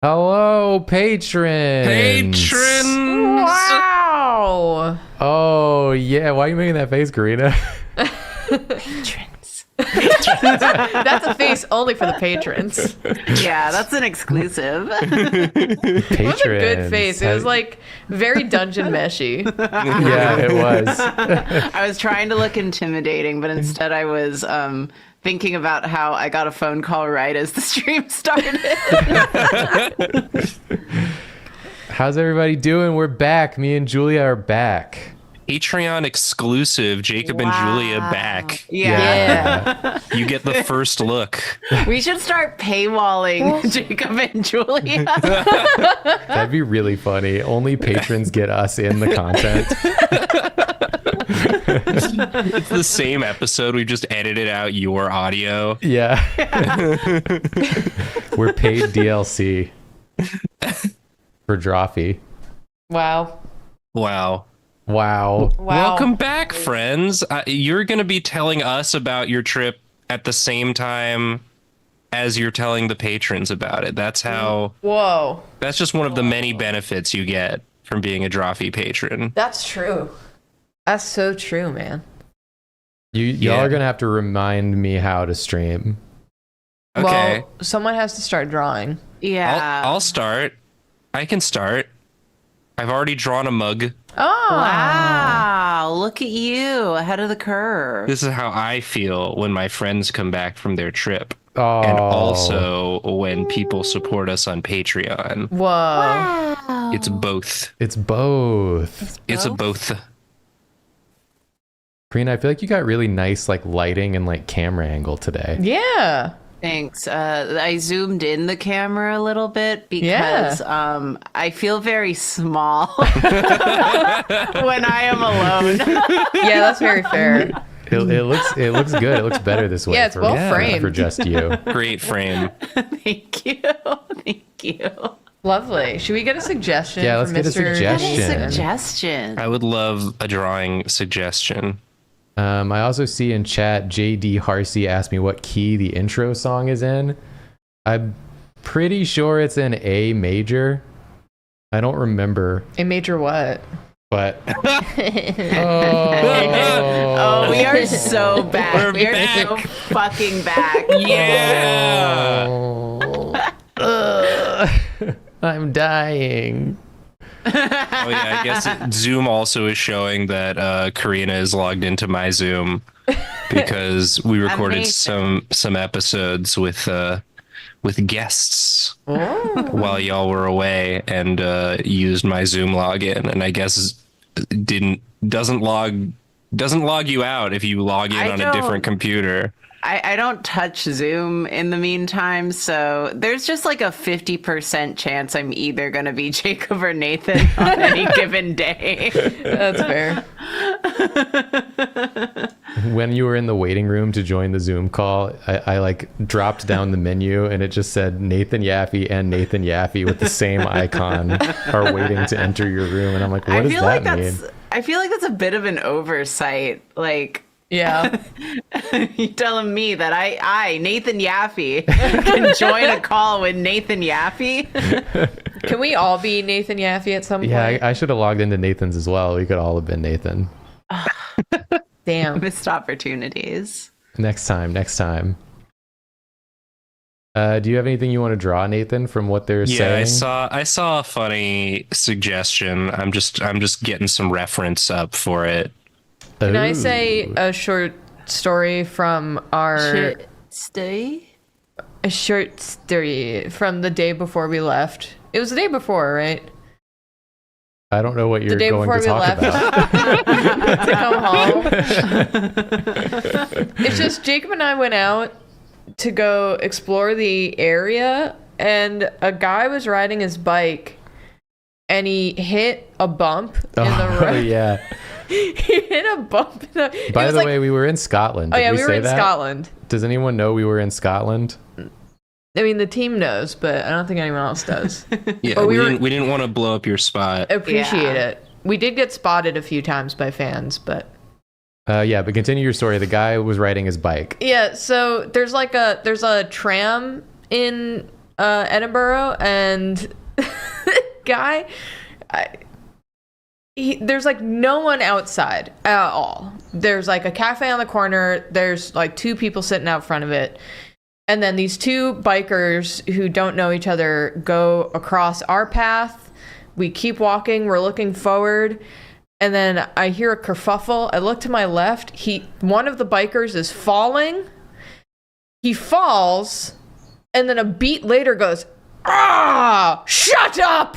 Hello, patrons. Wow. Oh, yeah. Why are you making that face, Karina? Patrons. That's a face only for the patrons. Yeah, that's an exclusive. Patrons. It was a good face. It was like very dungeon meshy. Yeah, it was. I was trying to look intimidating, but instead I was thinking about how I got a phone call right as the stream started. How's everybody doing? We're back. Me and Julia are back. Patreon exclusive, Jacob and Julia back. Yeah. You get the first look. We should start paywalling Jacob and Julia. That'd be really funny. Only patrons get us in the content. It's the same episode. We just edited out your audio. Yeah. We're paid DLC for Drawfee. Wow. Welcome back, friends. You're going to be telling us about your trip at the same time as you're telling the patrons about it. That's how... Whoa. That's just one of the many benefits you get from being a Drawfee patron. That's true. That's so true, man. Y'all are going to have to remind me how to stream. Okay. Well, someone has to start drawing. Yeah. I'll start. I can start. I've already drawn a mug. Oh. Wow. Look at you. Ahead of the curve. This is how I feel when my friends come back from their trip. Oh. And also when people support us on Patreon. Whoa. Wow. It's both. It's both. It's a both. Karina, I feel like you got really nice like lighting and like camera angle today. Yeah. Thanks. I zoomed in the camera a little bit because I feel very small when I am alone. Yeah, that's very fair. It looks good. It looks better this way. Yeah, it's well framed. For just you. Great frame. Thank you. Thank you. Lovely. Should we get a suggestion? Yeah, let's from get a Mr. suggestion. Suggestion. I would love a drawing suggestion. I also see in chat JD Harsey asked me what key the intro song is in. I'm pretty sure it's in A major. I don't remember. A major what? But Oh, we are so back. We are so fucking back. Yeah. I'm dying. Oh yeah, I guess Zoom also is showing that Karina is logged into my Zoom because we recorded Amazing. some episodes with guests while y'all were away and used my Zoom login, and I guess doesn't log you out if you log in on a different computer. I don't touch Zoom in the meantime, so there's just like a 50% chance I'm either going to be Jacob or Nathan on any given day. That's fair. When you were in the waiting room to join the Zoom call, I like dropped down the menu and it just said Nathan Yaffe and Nathan Yaffe with the same icon are waiting to enter your room. And I'm like, what does that mean? I feel like that's a bit of an oversight. Like, Yeah. you telling me that I Nathan Yaffe, can join a call with Nathan Yaffe? Can we all be Nathan Yaffe at some point? Yeah, I should have logged into Nathan's as well. We could all have been Nathan. Damn. Missed opportunities. Next time. Do you have anything you want to draw, Nathan, from what they're saying? Yeah, I saw a funny suggestion. I'm just getting some reference up for it. Can I say a short story from our... A short story from the day before we left. It was the day before, right? I don't know what you're The day going before to we talk left about. to come home. It's just Jacob and I went out to go explore the area, and a guy was riding his bike, and he hit a bump in the road. Yeah. He hit a bump in the... By the way, we were in Scotland. Oh Did yeah, we were say in that? Scotland. Does anyone know we were in Scotland? I mean, the team knows, but I don't think anyone else does. Yeah, But we we didn't want to blow up your spot. Appreciate it. We did get spotted a few times by fans, but... Yeah, but continue your story. The guy was riding his bike. Yeah, so there's a tram in Edinburgh, and guy, there's like no one outside at all. There's like a cafe on the corner. There's like 2 people sitting out front of it. And then these 2 bikers who don't know each other go across our path. We keep walking. We're looking forward. And then I hear a kerfuffle. I look to my left. One of the bikers is falling. He falls. And then a beat later goes, "Ah, shut up!"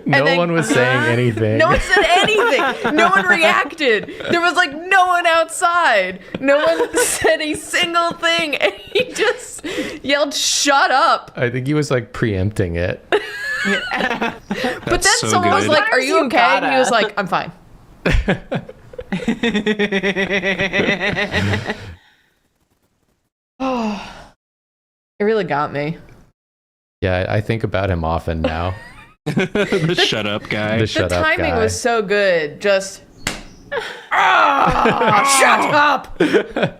No one was saying anything. No one said anything. No one reacted. There was like no one outside. No one said a single thing. And he just yelled, "Shut up." I think he was like preempting it. But then so someone was good. like, "Are you okay?" And he was like, "I'm fine." Oh, it really got me. Yeah, I think about him often now. The shut up guy. The shut The up timing guy. was so good. Just, shut up. That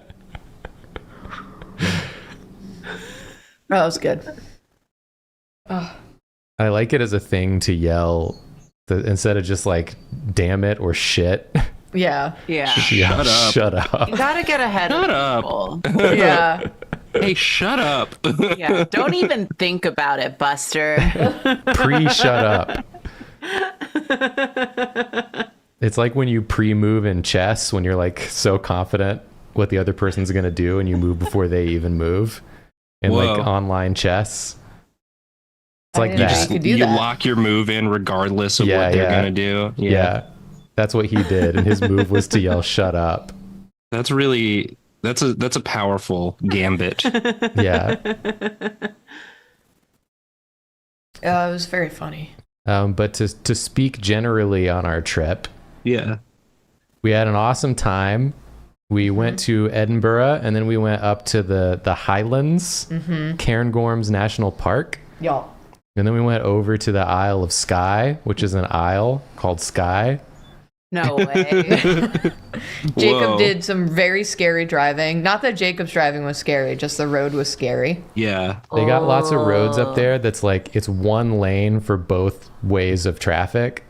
was good. Oh. I like it as a thing to yell instead of just like "damn it" or "shit." Yeah. Yeah. Shut up. Shut up. You gotta get ahead Shut of up. people. Yeah. Hey, shut up. Yeah. Don't even think about it, Buster. Pre-shut up. It's like when you pre-move in chess when you're like so confident what the other person's gonna do and you move before they even move. In Whoa. like online chess. It's like I that. didn't know you could do You that. lock your move in regardless of Yeah, what they're yeah. gonna do. Yeah. That's what he did, and his move was to yell "shut up." That's a powerful gambit. Yeah. It was very funny. But to speak generally on our trip, Yeah. we had an awesome time. We went to Edinburgh, and then we went up to the Highlands, Cairngorms National Park. Y'all. And then we went over to the Isle of Skye, which is an isle called Skye. No way. Jacob Whoa. did some very scary driving. Not that Jacob's driving was scary, just the road was scary. Yeah. They got lots of roads up there that's like, it's one lane for both ways of traffic.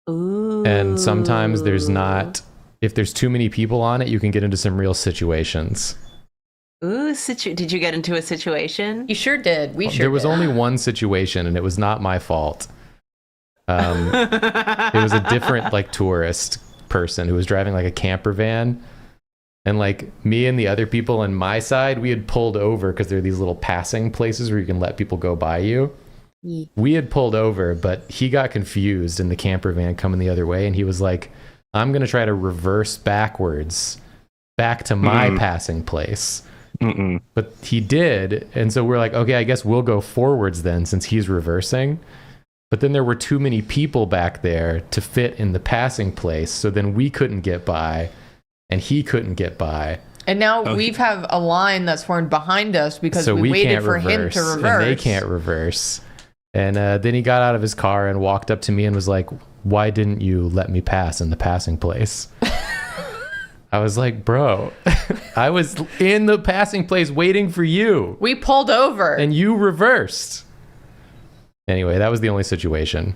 Ooh. And sometimes there's not, if there's too many people on it, you can get into some real situations. Ooh, did you get into a situation? You sure did. We sure There was did. only one situation, and it was not my fault. It was a different like tourist person who was driving like a camper van, and like me and the other people on my side, we had pulled over because there are these little passing places where you can let people go by you. We had pulled over, but he got confused in the camper van coming the other way, and he was like, "I'm gonna try to reverse backwards back to my passing place." Mm-mm. But he did, and so we're like, okay, I guess we'll go forwards then since he's reversing. But then there were too many people back there to fit in the passing place, so then we couldn't get by, and he couldn't get by. And now Okay. we've have a line that's formed behind us because So we waited can't for him to reverse. and they can't reverse. And then he got out of his car and walked up to me and was like, "Why didn't you let me pass in the passing place?" I was like, "Bro, I was in the passing place waiting for you, We pulled over. and you reversed." Anyway, that was the only situation.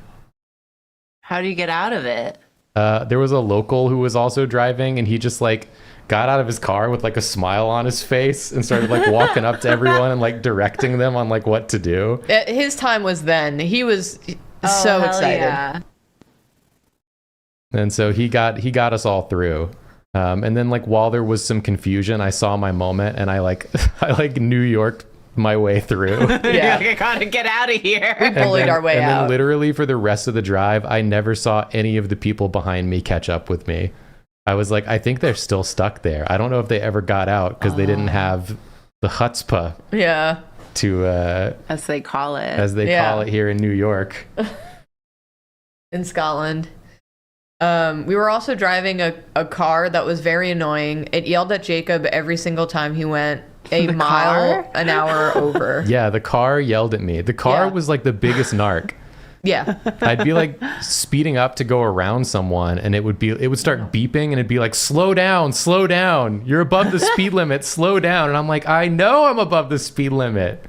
How do you get out of it? There was a local who was also driving, and he just like got out of his car with like a smile on his face and started like walking up to everyone and like directing them on like what to do. His time was then. He was Oh, so hell excited. Yeah. And so he got us all through. And then like while there was some confusion, I saw my moment, and I like New Yorked my way through. Yeah. I gotta get out of here. We bullied our way and out. then literally for the rest of the drive, I never saw any of the people behind me catch up with me. I was like, I think they're still stuck there. I don't know if they ever got out because they didn't have the chutzpah Yeah. to, As they call it. as they Yeah. call it here in New York. In Scotland. We were also driving a car that was very annoying. It yelled at Jacob every single time he went a The mile car? an hour over. Yeah, the car yelled at me. The car Yeah. was like the biggest narc. Yeah. I'd be like speeding up to go around someone, and it would start beeping, and it'd be like, slow down. You're above the speed limit. Slow down. And I'm like, I know I'm above the speed limit.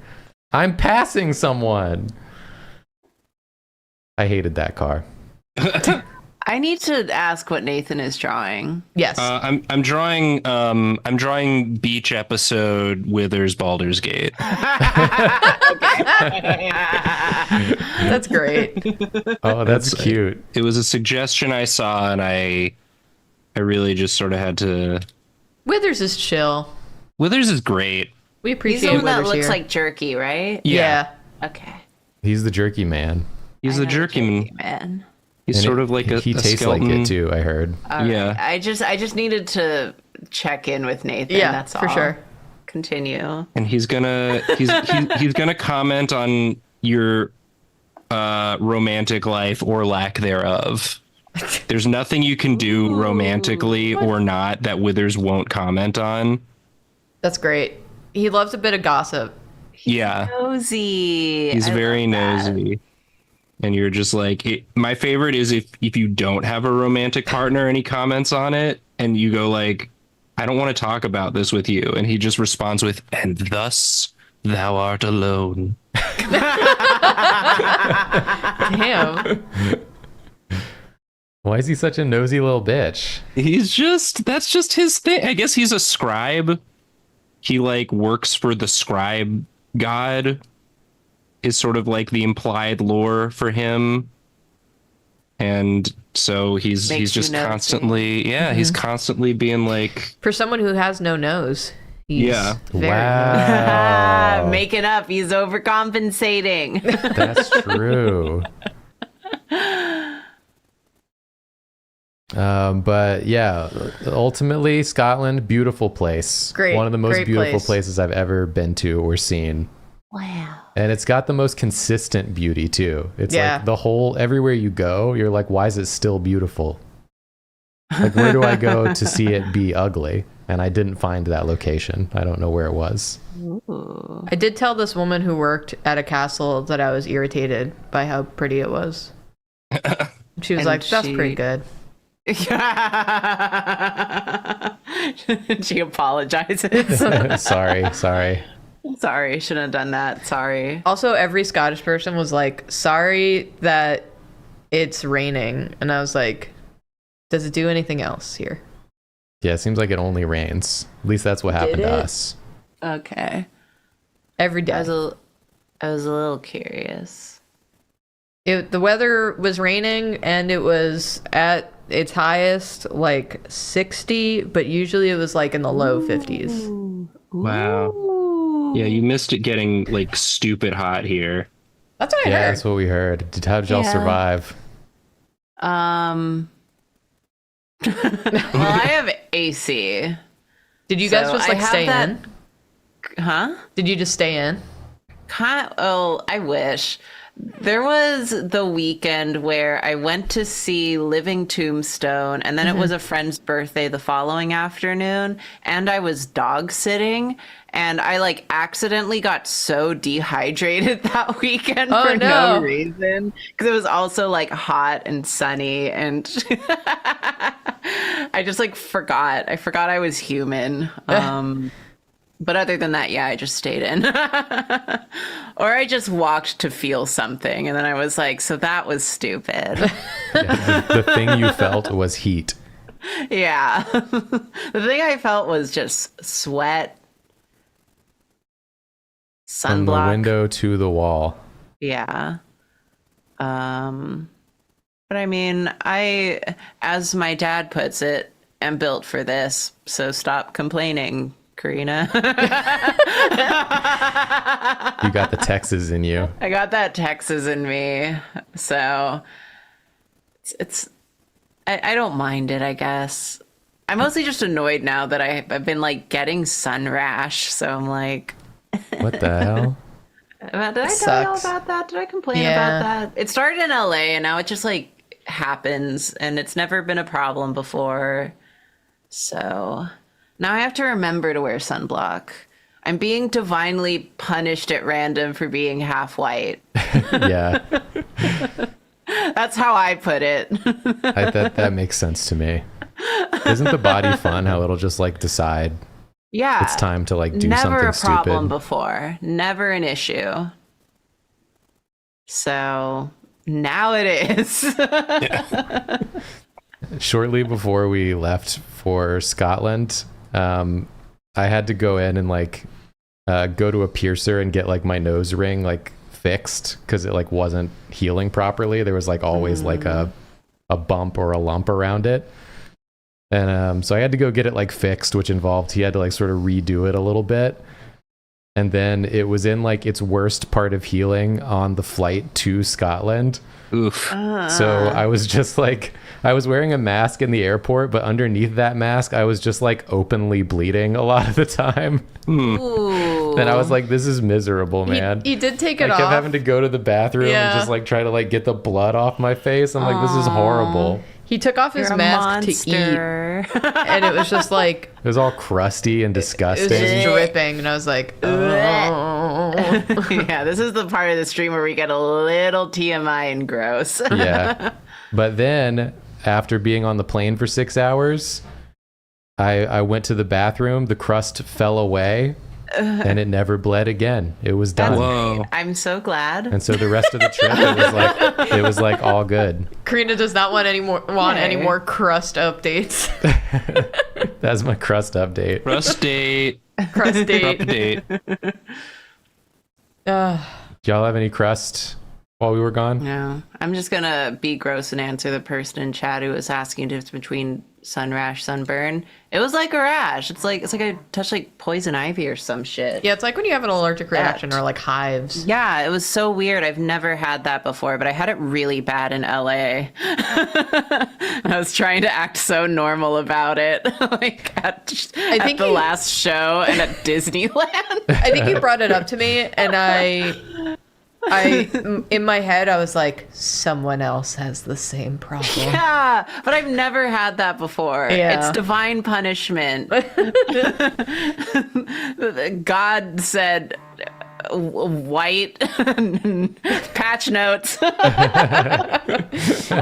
I'm passing someone. I hated that car. I need to ask what Nathan is drawing. Yes. I'm drawing beach episode Withers Baldur's Gate. That's great. Oh, that's cute. It was a suggestion I saw, and I really just sort of had to. Withers is chill. Withers is great. We He's appreciate the one that Withers looks here. like jerky, right? Yeah. Okay. He's the jerky man. He's the jerky man. Man. He's And sort of like he a tastes skeleton. like it too, I heard. Yeah. I just needed to check in with Nathan. Yeah, That's all. for sure. Continue. And he's gonna comment on your romantic life or lack thereof. There's nothing you can do romantically or not that Withers won't comment on. That's great. He loves a bit of gossip. Yeah. Nosy. He's I very love that. nosy. And you're just like, my favorite is if you don't have a romantic partner and he comments on it and you go like, I don't want to talk about this with you. And he just responds with, and thus thou art alone. Damn. Why is he such a nosy little bitch? That's just his thing. I guess he's a scribe. He like works for the scribe god, is sort of like the implied lore for him. And so he's just nosy. constantly, he's constantly being like, For someone who has no nose. He's Yeah. very Wow. Making up. He's overcompensating. That's true. But yeah, ultimately, Scotland, beautiful place. Great, One of the most great beautiful place. places I've ever been to or seen. Wow. And it's got the most consistent beauty too. It's Yeah. like the whole, everywhere you go, you're like, why is it still beautiful? Like, where do I go to see it be ugly? And I didn't find that location. I don't know where it was. Ooh. I did tell this woman who worked at a castle that I was irritated by how pretty it was. She was And like, that's she- pretty good. She apologizes. Sorry. Sorry, shouldn't have done that. Sorry. Also, every Scottish person was like, sorry that it's raining. And I was like, does it do anything else here? Yeah, it seems like it only rains. At least that's what happened to it? us. Okay. Every day. I was a little curious. The weather was raining and it was at its highest like 60, but usually it was like in the low 50s. wow. Yeah, you missed it getting like stupid hot here. That's what I Yeah, heard. that's what we heard. How did y'all Yeah. survive? Well, I have AC. Did you guys So just I like have stay that- in? Huh? Did you just stay in? Oh, I wish. There was the weekend where I went to see Living Tombstone, and then it was a friend's birthday the following afternoon, and I was dog sitting, and I like accidentally got so dehydrated that weekend Oh, for no. no reason, because it was also like hot and sunny, and I just like forgot. I forgot I was human. But other than that, yeah, I just stayed in. Or I just walked to feel something. And then I was like, so that was stupid. Yeah, the thing you felt was heat. Yeah. The thing I felt was just sweat, From the sunblock. window to the wall. Yeah. But I mean, I, as my dad puts it, am built for this. So stop complaining, Karina. You got the Texas in you. I got that Texas in me, so I don't mind it, I guess. I'm mostly just annoyed now that I've been like getting sun rash, so I'm like, What the hell? did I tell sucks. you about that? Did I complain Yeah. about that? It started in LA and now it just like happens, and it's never been a problem before. So now I have to remember to wear sunblock. I'm being divinely punished at random for being half white. Yeah. That's how I put it. That makes sense to me. Isn't the body fun? How it'll just like decide Yeah. it's time to like do Never something a problem stupid. before. Never an issue. So now it is. Shortly before we left for Scotland, I had to go in and like go to a piercer and get like my nose ring like fixed because it like wasn't healing properly. There was like always like a bump or a lump around it. And so I had to go get it like fixed, which involved he had to like sort of redo it a little bit. And then it was in like its worst part of healing on the flight to Scotland. Oof. So I was just like, I was wearing a mask in the airport, but underneath that mask, I was just like openly bleeding a lot of the time. Ooh. And I was like, this is miserable, man. He did take I it kept off. having to go to the bathroom Yeah. and just like try to like get the blood off my face. I'm like, this is horrible. He took off his You're a mask to eat, monster. and it was just like It was all crusty and it was disgusting. just dripping, and I was like, oh. Yeah, this is the part of the stream where we get a little TMI and gross. Yeah. But then after being on the plane for 6 hours, I went to the bathroom, the crust fell away, and it never bled again. It was done. Whoa. I'm so glad. And so the rest of the trip, it was like all good. Karina does not want any more crust updates. That's my crust update. Rust date. Crust date. Update. Do y'all have any crust while we were gone? No, I'm just gonna be gross and answer the person in chat who was asking if it's between sun rash, sunburn. It was like a rash. It's like I touched like poison ivy or some shit. Yeah, it's like when you have an allergic reaction or like hives. Yeah, it was so weird. I've never had that before, but I had it really bad in LA. I was trying to act so normal about it, like at the last show and at Disneyland. I think you brought it up to me, and I in my head I was like, someone else has the same problem. Yeah, but I've never had that before. Yeah. It's divine punishment. God said white patch notes.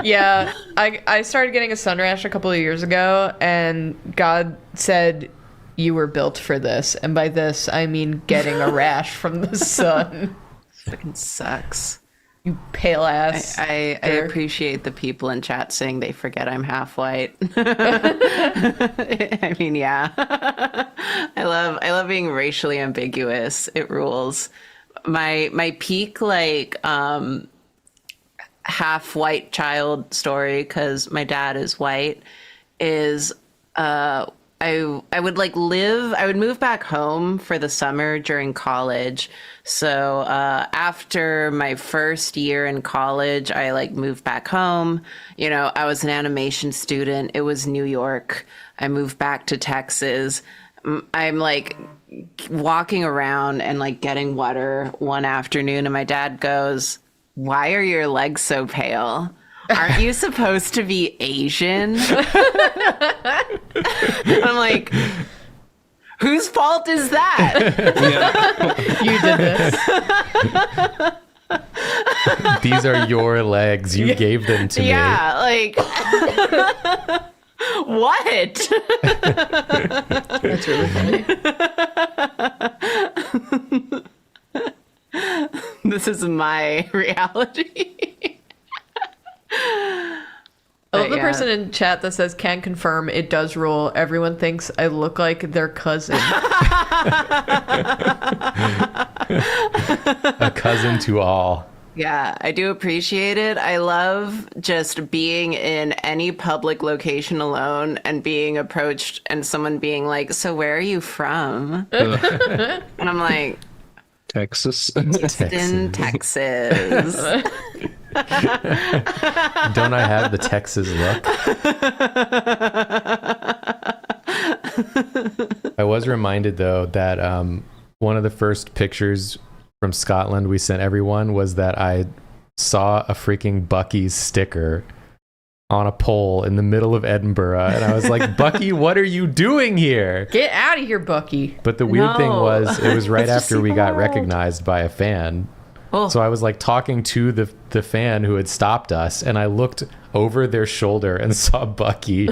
Yeah, I started getting a sun rash a couple of years ago, and God said, you were built for this. And by this, I mean getting a rash from the sun. Fucking sucks. You pale ass. I appreciate the people in chat saying they forget I'm half white. I mean, yeah. I love being racially ambiguous. It rules. My peak like half white child story, because my dad is white, is I would move back home for the summer during college. So after my first year in college, I like moved back home. You know, I was an animation student. It was New York. I moved back to Texas. I'm like walking around and like getting water one afternoon, and my dad goes, "Why are your legs so pale? Aren't you supposed to be Asian?" I'm like, whose fault is that? Yeah. You did this. These are your legs. You gave them to me. Yeah, like, what? That's really funny. This is my reality. I love the yeah. person in chat that says, can confirm it does rule. Everyone thinks I look like their cousin. A cousin to all. Yeah, I do appreciate it. I love just being in any public location alone and being approached and someone being like, "So where are you from?" And I'm like, Texas. "In Texas." Don't I have the Texas look? I was reminded though that one of the first pictures from Scotland we sent everyone was that I saw a freaking Buc-ee's sticker on a pole in the middle of Edinburgh, and I was like, Buc-ee, what are you doing here? Get out of here, Buc-ee. But the weird thing No. was, it was right Let's just after see we the got world. recognized by a fan. Oh. So I was like talking to the fan who had stopped us, and I looked over their shoulder and saw Buc-ee.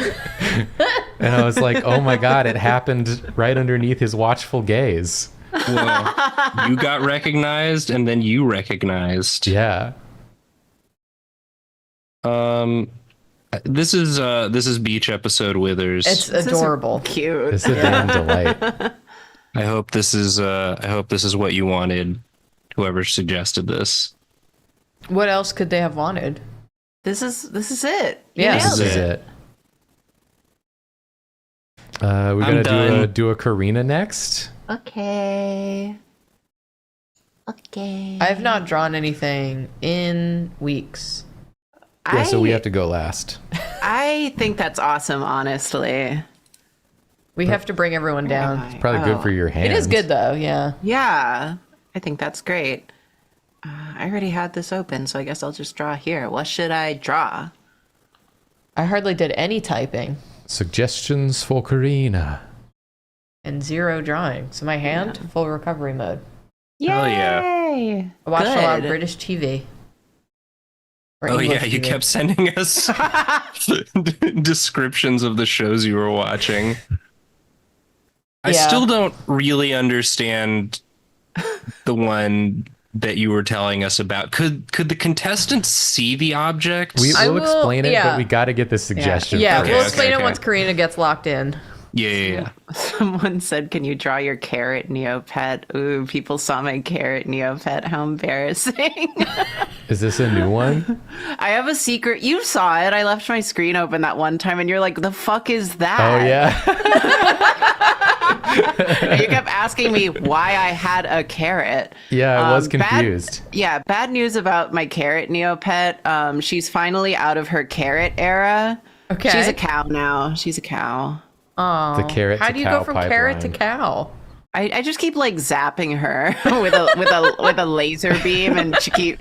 And I was like, oh my God, it happened right underneath his watchful gaze. Well, you got recognized, and then you recognized. Yeah. This is beach episode Withers. It's adorable. Cute. It's a damn delight. I hope this is what you wanted. Whoever suggested this. What else could they have wanted? This is it. You Yeah. nailed This is it. We're gonna done. do a Karina next. Okay. I have not drawn anything in weeks. Yeah, so we have to go last. I think that's awesome, honestly. We have to bring everyone down. Probably good for your hands. It is good though, yeah. Yeah, I think that's great. I already had this open, so I guess I'll just draw here. What should I draw? I hardly did any typing Suggestions for Karina. and 0 drawing. So my hand, full recovery mode. Hell yeah. Yay! I watched a lot of Good. British TV. Or Oh English yeah, you TV. kept sending us descriptions of the shows you were watching. I Yeah. still don't really understand the one that you were telling us about. Could the contestants see the object? I We'll will- explain it, yeah. but we got to get the suggestion. Yeah, first. we'll Okay, explain okay. it once Karina gets locked in. yeah. Someone said, "Can you draw your carrot Neopet?" Ooh, people saw my carrot Neopet. How embarrassing! Is this a new one? I have a secret. You saw it. I left my screen open that one time, and you're like, "The fuck is that?" Oh yeah. You kept asking me why I had a carrot. Yeah, I was Bad- confused. Bad news about my carrot Neopet. She's finally out of her carrot era. Okay. She's a cow now. She's a cow. Oh, The carrot How to do you cow go from carrot to pipeline. cow? I just keep like zapping her with a laser beam, and she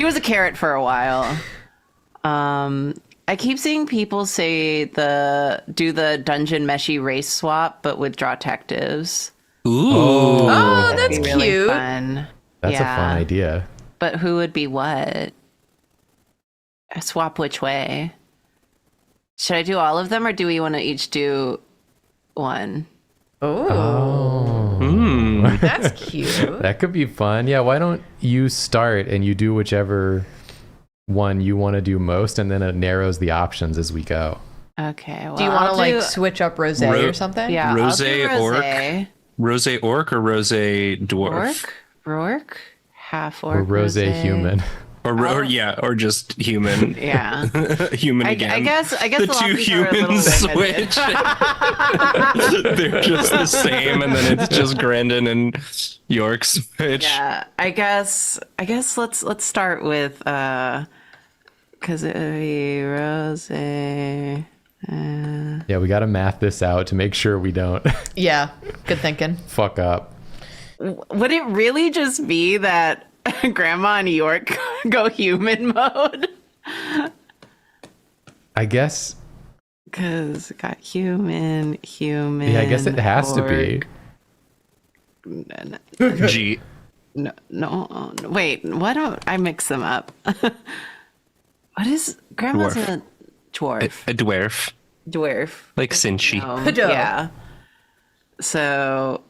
was a carrot for a while. I keep seeing people say do the dungeon meshy race swap, but with Drawtectives. Ooh. Oh, that's That'd be really cute. fun. That's a fun idea. But who would be what? Swap which way? Should I do all of them, or do we want to each do one? Oh, Hmm. that's cute. That could be fun. Yeah, why don't you start and you do whichever one you want to do most, and then it narrows the options as we go. Okay. Well, Do you want to I'll like do- switch up rose or something? Yeah, Rosé I'll do orc? rosé. Rose orc or rose dwarf? Rourke, half orc, Or rose human. Or just human. Yeah, Human I again. guess the a lot two of people are a little humans limited. switch. They're just the same, and then it's just Grendon and York switch. Yeah, I guess let's start with because it would be rose. Yeah, we got to math this out to make sure we don't Yeah, good thinking. fuck up. Would it really just be that Grandma and York go human mode? I guess. Because it got human. Yeah, I guess it has to be. G. No, wait. Why don't I mix them up? What is Grandma's Dwarf. a dwarf? A dwarf. Dwarf. Like Cinchi. Hado. Yeah. So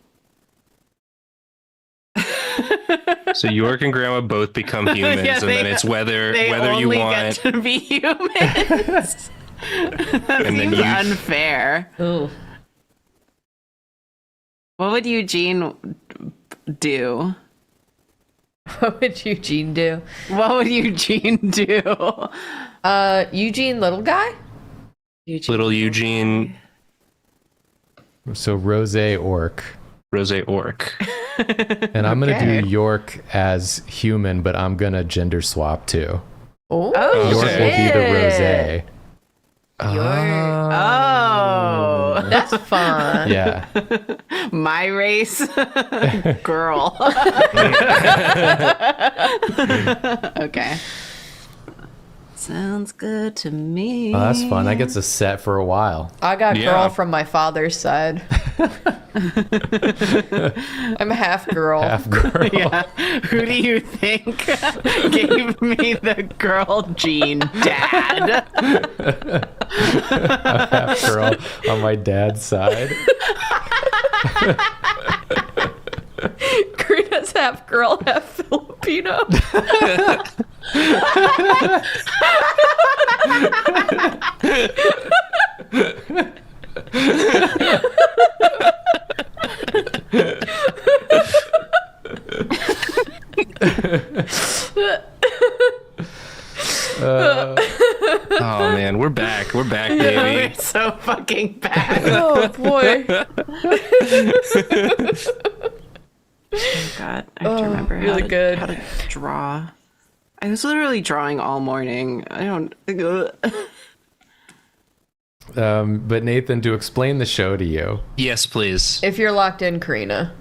So York and Grandma both become humans, Yeah, and then it's whether they you only want. get to be humans. That And then seems you- unfair. Ooh. What would Eugene do? What would Eugene do? What would Eugene do? Eugene little guy? Little Eugene, So rose orc. Rose orc. And I'm going to Okay. do York as human, but I'm going to gender swap too. Oh, York Okay. will be the rose. Oh, that's fun. Yeah. my race, girl. Okay. Sounds good to me. Oh, that's fun. That gets us set for a while. I got Yeah. girl from my father's side. I'm half girl. Half girl. Yeah. Who do you think gave me the girl gene, Dad? Half girl on my dad's side. Karina's half girl, half Filipino. Oh man, we're back. We're back, baby. We're so fucking bad. Oh boy. Oh God, I have to remember really good. how to draw. I was literally drawing all morning. I don't. But Nathan, to explain the show to you, Yes, please. If you're locked in, Karina.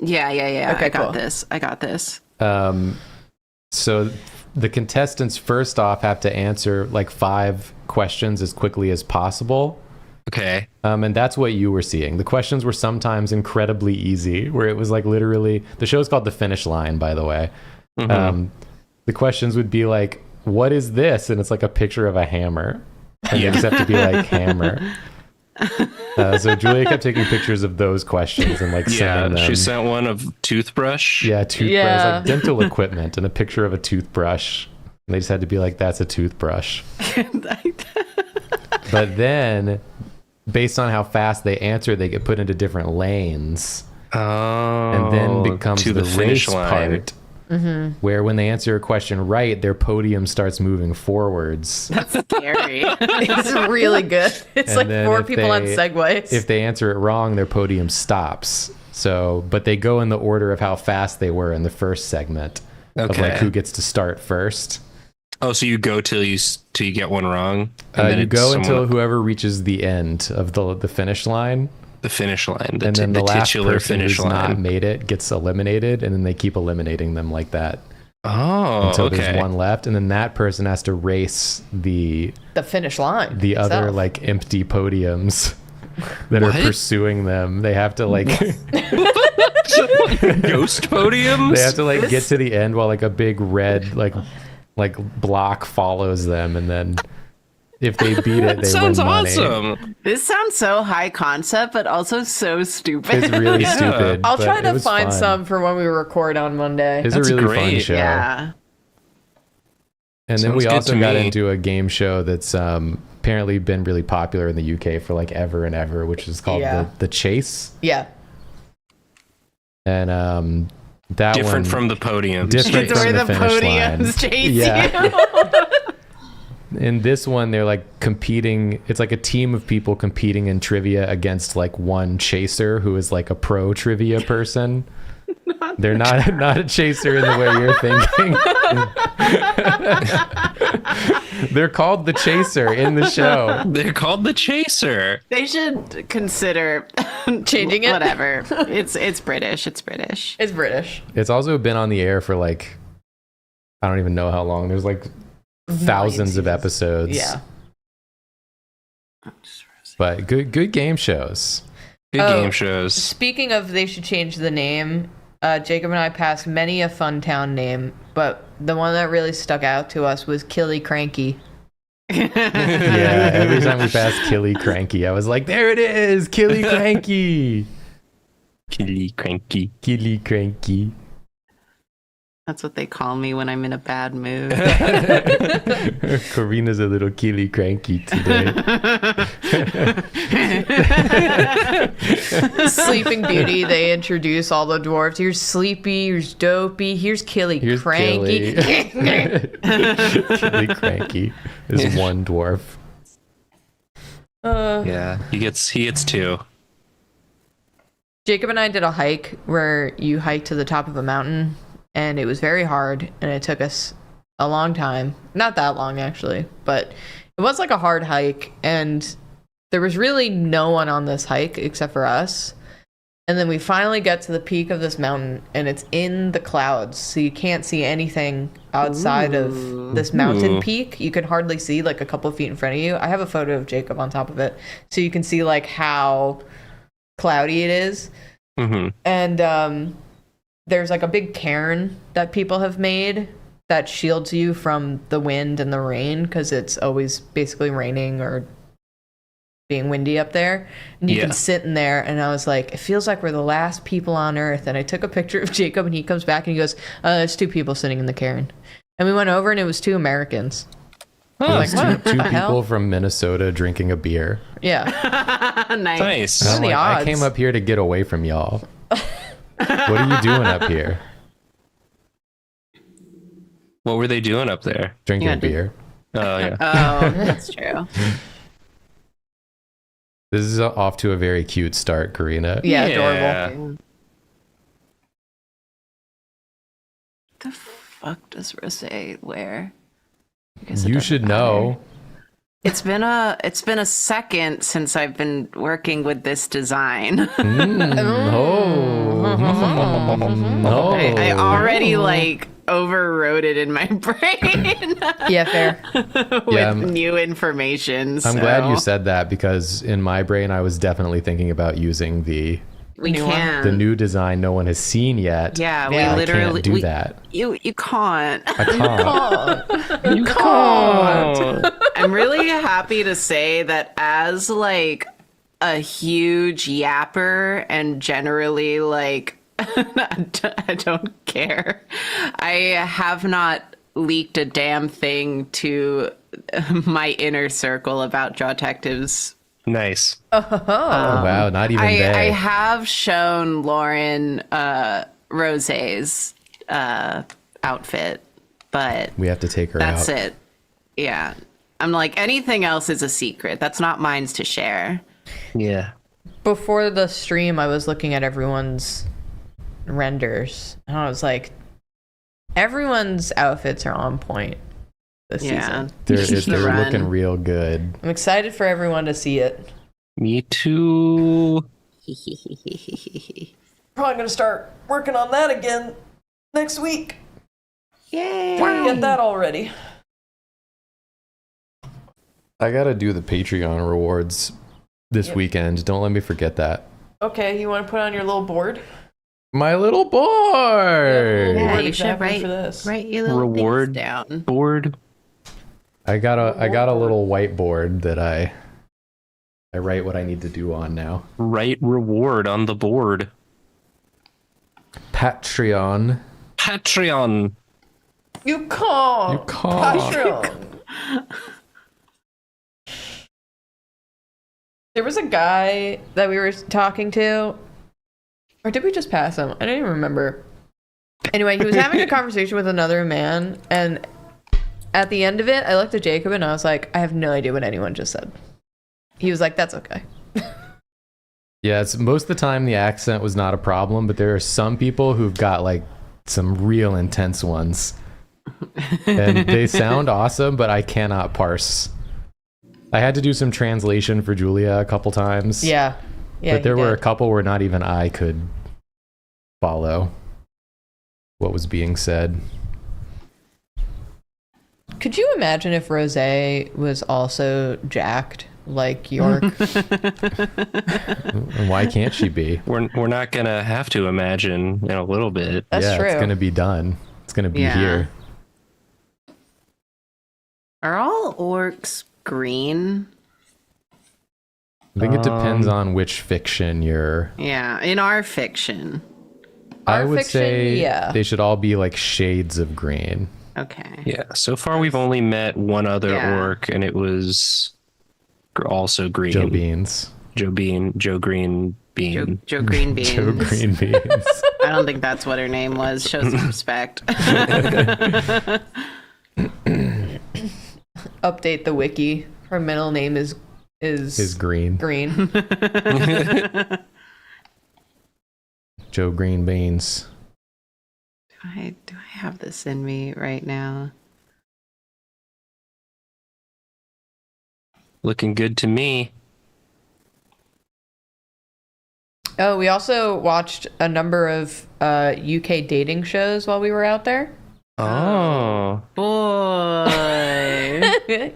Yeah. Okay, I got cool. this. I got this. so the contestants first off have to answer like 5 questions as quickly as possible. Okay. And that's what you were seeing. The questions were sometimes incredibly easy, where it was like literally, the show's called The Finish Line, by the way. The questions would be like, what is this? And it's like a picture of a hammer. And they just have to be like, hammer. So Julia kept taking pictures of those questions and like Yeah, sending them. she sent one of toothbrush. Yeah, toothbrush, Yeah. like dental equipment and a picture of a toothbrush. And they just had to be like, that's a toothbrush. But then, based on how fast they answer, they get put into different lanes. Oh. And then becomes to the finish race line. part, where when they answer a question right, their podium starts moving forwards. Scary. It's really good. It's And like then 4 if people on they- segways. If they answer it wrong, their podium stops. So, but they go in the order of how fast they were in the first segment. Of like Okay. who gets to start first. Oh, so you go till you get one wrong, and then You it's go someone- until whoever reaches the end of the finish line, the finish line, and then the last titular person finish who's not line. made it gets eliminated, and then they keep eliminating them like that Oh, until okay. there's one left, and then that person has to race the the finish line. other itself. like empty podiums that What? are pursuing them. They have to like Ghost podiums. they have to like get to the end while like a big red like block follows them, and then if they beat it, they Sounds win money. awesome. This sounds so high concept, but also so stupid. It's really Yeah. stupid. I'll but try it to was find fun. some for when we record on Monday. It's That's a really fun great. show. Yeah. And then Sounds we good also to got me. into a game show that's apparently been really popular in the UK for like ever and ever, which is called Yeah. the Chase. Yeah. And that Different one, from the podiums. Different It's from where the the finish line. podiums chase Yeah. you. In this one, they're like competing. It's like a team of people competing in trivia against like one chaser who is like a pro trivia person. They're not a chaser in the way you're thinking. They're called the Chaser in the show. They're called the Chaser. They should consider Changing it? Whatever. It's British. It's British. It's British. It's also been on the air for like, I don't even know how long. There's like thousands of episodes. Yeah. But good game shows. Good Oh. game shows. Speaking of, they should change the name. Jacob and I passed many a fun town name, but the one that really stuck out to us was Killy Cranky. Yeah, every time we passed Killy Cranky, I was like, there it is, Killy Cranky. Killy cranky. Killy Cranky. That's what they call me when I'm in a bad mood. Karina's a little Killy Cranky today. Sleeping Beauty, they introduce all the dwarves. Here's Sleepy, here's Dopey, here's Killy Here's Cranky. Killy Cranky is one dwarf. Yeah, he gets 2. Jacob and I did a hike where you hike to the top of a mountain, and it was very hard, and it took us a long time. Not that long, actually, but it was like a hard hike, and there was really no one on this hike except for us. And then we finally get to the peak of this mountain, and it's in the clouds, so you can't see anything outside of this mountain peak. You can hardly see like a couple of feet in front of you. I have a photo of Jacob on top of it, so you can see like how cloudy it is. And there's like a big cairn that people have made that shields you from the wind and the rain, because it's always basically raining or being windy up there, and you can sit in there. And I was like, it feels like we're the last people on earth. And I took a picture of Jacob, and he comes back and he goes, there's 2 people sitting in the cairn. And we went over, and it was 2 Americans. It was two people from Minnesota drinking a beer. Yeah. Nice. What are the odds? I came up here to get away from y'all. What are you doing up here? What were they doing up there? Drinking beer. Oh, yeah. Oh, that's true. This is off to a very cute start, Karina. Yeah, adorable. The fuck does Rosé wear? You should know. It's been a second since I've been working with this design. No. I already like overrode it in my brain. Yeah, fair. with new information. I'm glad you said that, because in my brain I was definitely thinking about using the new design no one has seen yet. Yeah, we I literally can't do that. You can't. I can't. You can't. I'm really happy to say that as like a huge yapper and generally like I don't care. I have not leaked a damn thing to my inner circle about Drawtectives. Nice. Oh, wow, not even they. I have shown Lauren Rosé's outfit, but We have to take her out. that's it. Yeah. I'm like, anything else is a secret. That's not mine to share. Yeah. Before the stream, I was looking at everyone's renders, and I was like, everyone's outfits are on point this season. They're The run. looking real good. I'm excited for everyone to see it. Me too. Probably gonna start working on that again next week. Yay. Get that already. I gotta do the Patreon rewards this weekend. Don't let me forget that. Okay, you want to put on your little board? My little board. Yeah, Board you should exactly write, for this. write your little Reward things down. board. I got a little whiteboard that I write what I need to do on now. Write reward on the board. Patreon. Patreon. You can't. You can't. Patreon. There was a guy that we were talking to, or did we just pass him? I don't even remember. Anyway, he was having a conversation with another man, and at the end of it, I looked at Jacob and I was like, I have no idea what anyone just said. He was like, that's okay. Yeah, it's most of the time the accent was not a problem, but there are some people who've got like some real intense ones. And they sound awesome, but I cannot parse. I had to do some translation for Julia a couple times. Yeah. But there were a couple where not even I could follow what was being said. Could you imagine if Rosé was also jacked like York? And why can't she be? We're not gonna have to imagine in a little bit. That's true. It's gonna be done. It's gonna be here. Are all orcs green? I think it depends on which fiction you're. Yeah, in our fiction. I Our would fiction, say yeah. they should all be like shades of green. Okay. Yeah. So far, we've only met one other Yeah. orc, and it was also green. Joe Beans. Joe Green Bean. Joe Green Beans. Joe Green Beans. I don't think that's what her name was. Show some respect. Update the wiki. Her middle name is green. Green. Joe Green Beans. Do I have this in me right now? Looking good to me. Oh, we also watched a number of UK dating shows while we were out there. Oh. Boy.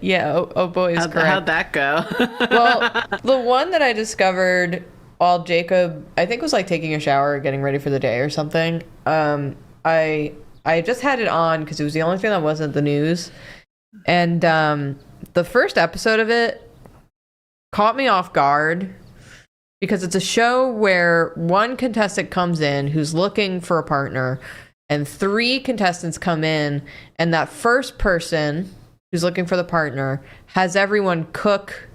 Yeah, oh boy is correct. How'd that go? Well, the one that I discovered while Jacob, I think, was like taking a shower or getting ready for the day or something. I just had it on because it was the only thing that wasn't the news. And the first episode of it caught me off guard because it's a show where one contestant comes in who's looking for a partner, and 3 contestants come in, and that first person who's looking for the partner has everyone cook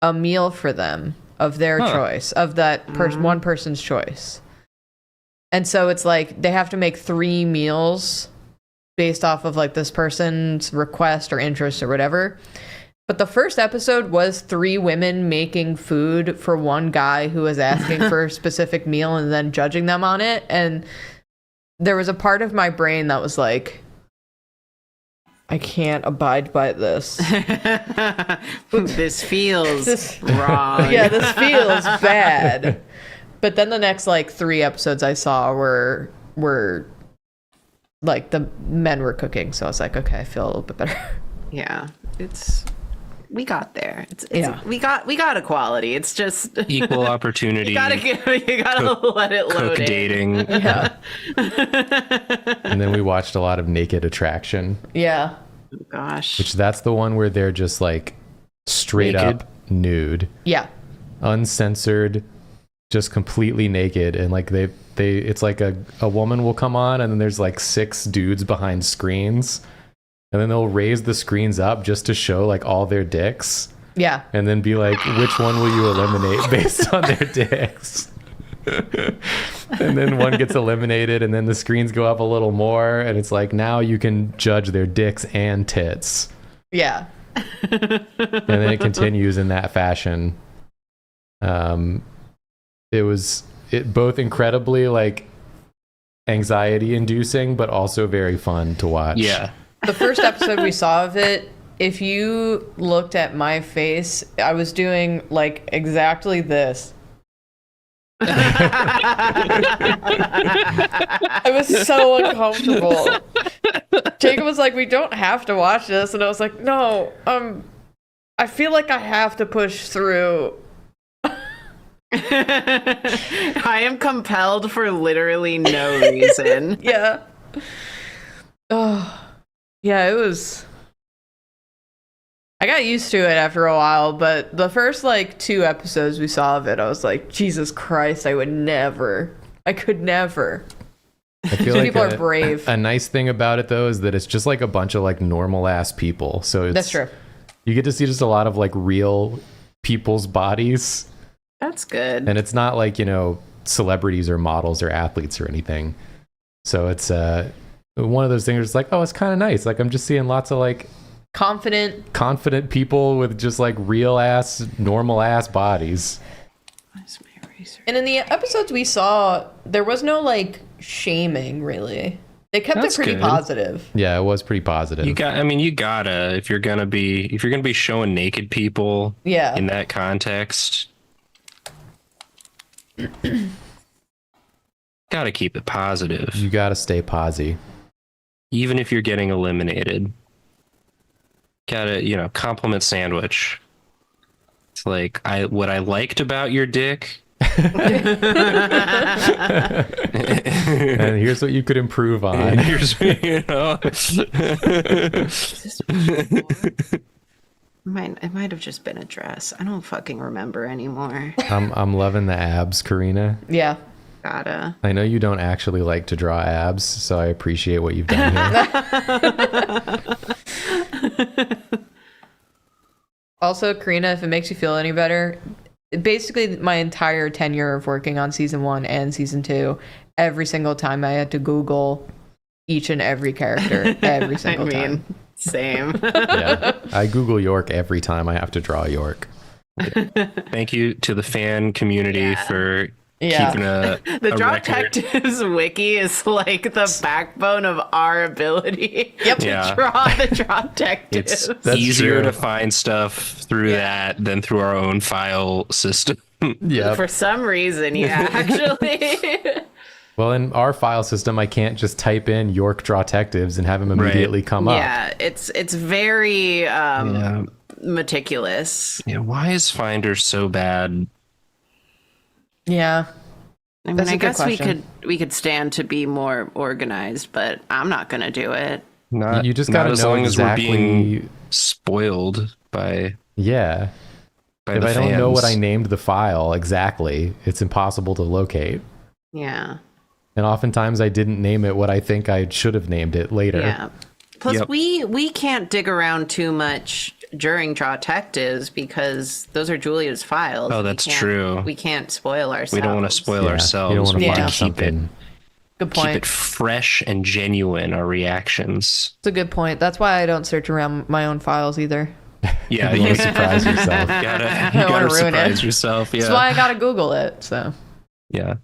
a meal for them of their choice, of that one person's choice. And so it's like they have to make 3 meals based off of like this person's request or interest or whatever. But the first episode was 3 women making food for one guy who was asking for a specific meal and then judging them on it. And there was a part of my brain that was like, I can't abide by this. This feels wrong. Yeah, this feels bad. But then the next like 3 episodes I saw were like the men were cooking, so I was like, okay, I feel a little bit better. Yeah, we got there. Yeah. We got equality. It's just Equal opportunity. you gotta let it load Cook in. dating. Yeah. And then we watched a lot of Naked Attraction, Yeah. Oh, gosh. which that's the one where they're just like straight Naked? up nude, Yeah. uncensored, just completely naked. And like they it's like a woman will come on and then there's like 6 dudes behind screens. And then they'll raise the screens up just to show like all their dicks. Yeah. And then be like, which one will you eliminate based on their dicks? And then one gets eliminated and then the screens go up a little more. And it's like, now you can judge their dicks and tits. Yeah. And then it continues in that fashion. It was both incredibly like anxiety inducing, but also very fun to watch. Yeah. The first episode we saw of it, if you looked at my face, I was doing like exactly this. I was so uncomfortable. Jacob was like, we don't have to watch this. And I was like, no, I feel like I have to push through. I am compelled for literally no reason. Yeah. Oh. Yeah, it was... I got used to it after a while, but the first, like, 2 episodes we saw of it, I was like, Jesus Christ, I could never. I feel like people are brave. A nice thing about it, though, is that it's just, like, a bunch of, like, normal-ass people. So it's... That's true. You get to see just a lot of, like, real people's bodies. That's good. And it's not, like, you know, celebrities or models or athletes or anything. So it's, one of those things where it's like, oh, it's kind of nice. Like, I'm just seeing lots of like confident people with just like real ass, normal ass bodies. And in the episodes we saw, there was no like shaming really. They kept it pretty positive. Yeah, it was pretty positive. You gotta if you're gonna be showing naked people in that context. Gotta keep it positive. You gotta stay posy. Even if you're getting eliminated. Gotta, compliment sandwich. It's like what I liked about your dick. And here's what you could improve on. It might have just been a dress. I don't fucking remember anymore. I'm loving the abs, Karina. Yeah. Gotta. I know you don't actually like to draw abs, so I appreciate what you've done here. Also, Karina, if it makes you feel any better, basically my entire tenure of working on season 1 and season 2, every single time I had to Google each and every character every single time. Same. Yeah, I Google York every time I have to draw York. Thank you to the fan community for keeping the Detectives wiki is like the backbone of our ability to draw the Detectives. It's easier to find stuff through that than through our own file system. Yeah. For some reason, yeah, actually. Well, in our file system, I can't just type in York Drawtectives and have them immediately come up. Yeah, it's very meticulous. Yeah, why is Finder so bad? Yeah. I mean, That's a I good guess question. we could stand to be more organized, but I'm not gonna do it. Not, You just not gotta as know long as we're being exactly. spoiled by Yeah. If the I don't know what I fans. named the file exactly, it's impossible to locate. Yeah. And oftentimes I didn't name it what I think I should have named it later. Yeah. Plus, Yep. we can't dig around too much during Drawtectives because those are Julia's files. Oh, We that's can't- true. We can't spoil ourselves. We don't want to spoil Yeah, ourselves. You don't want to We Yeah. find have to keep it, something. Good keep point. it fresh and genuine, our reactions. It's a good point. That's why I don't search around my own files either. Yeah, You want to surprise yourself. gotta, don't wanna gotta ruin it. surprise yourself. Yeah. That's why I gotta Google it. So Yeah.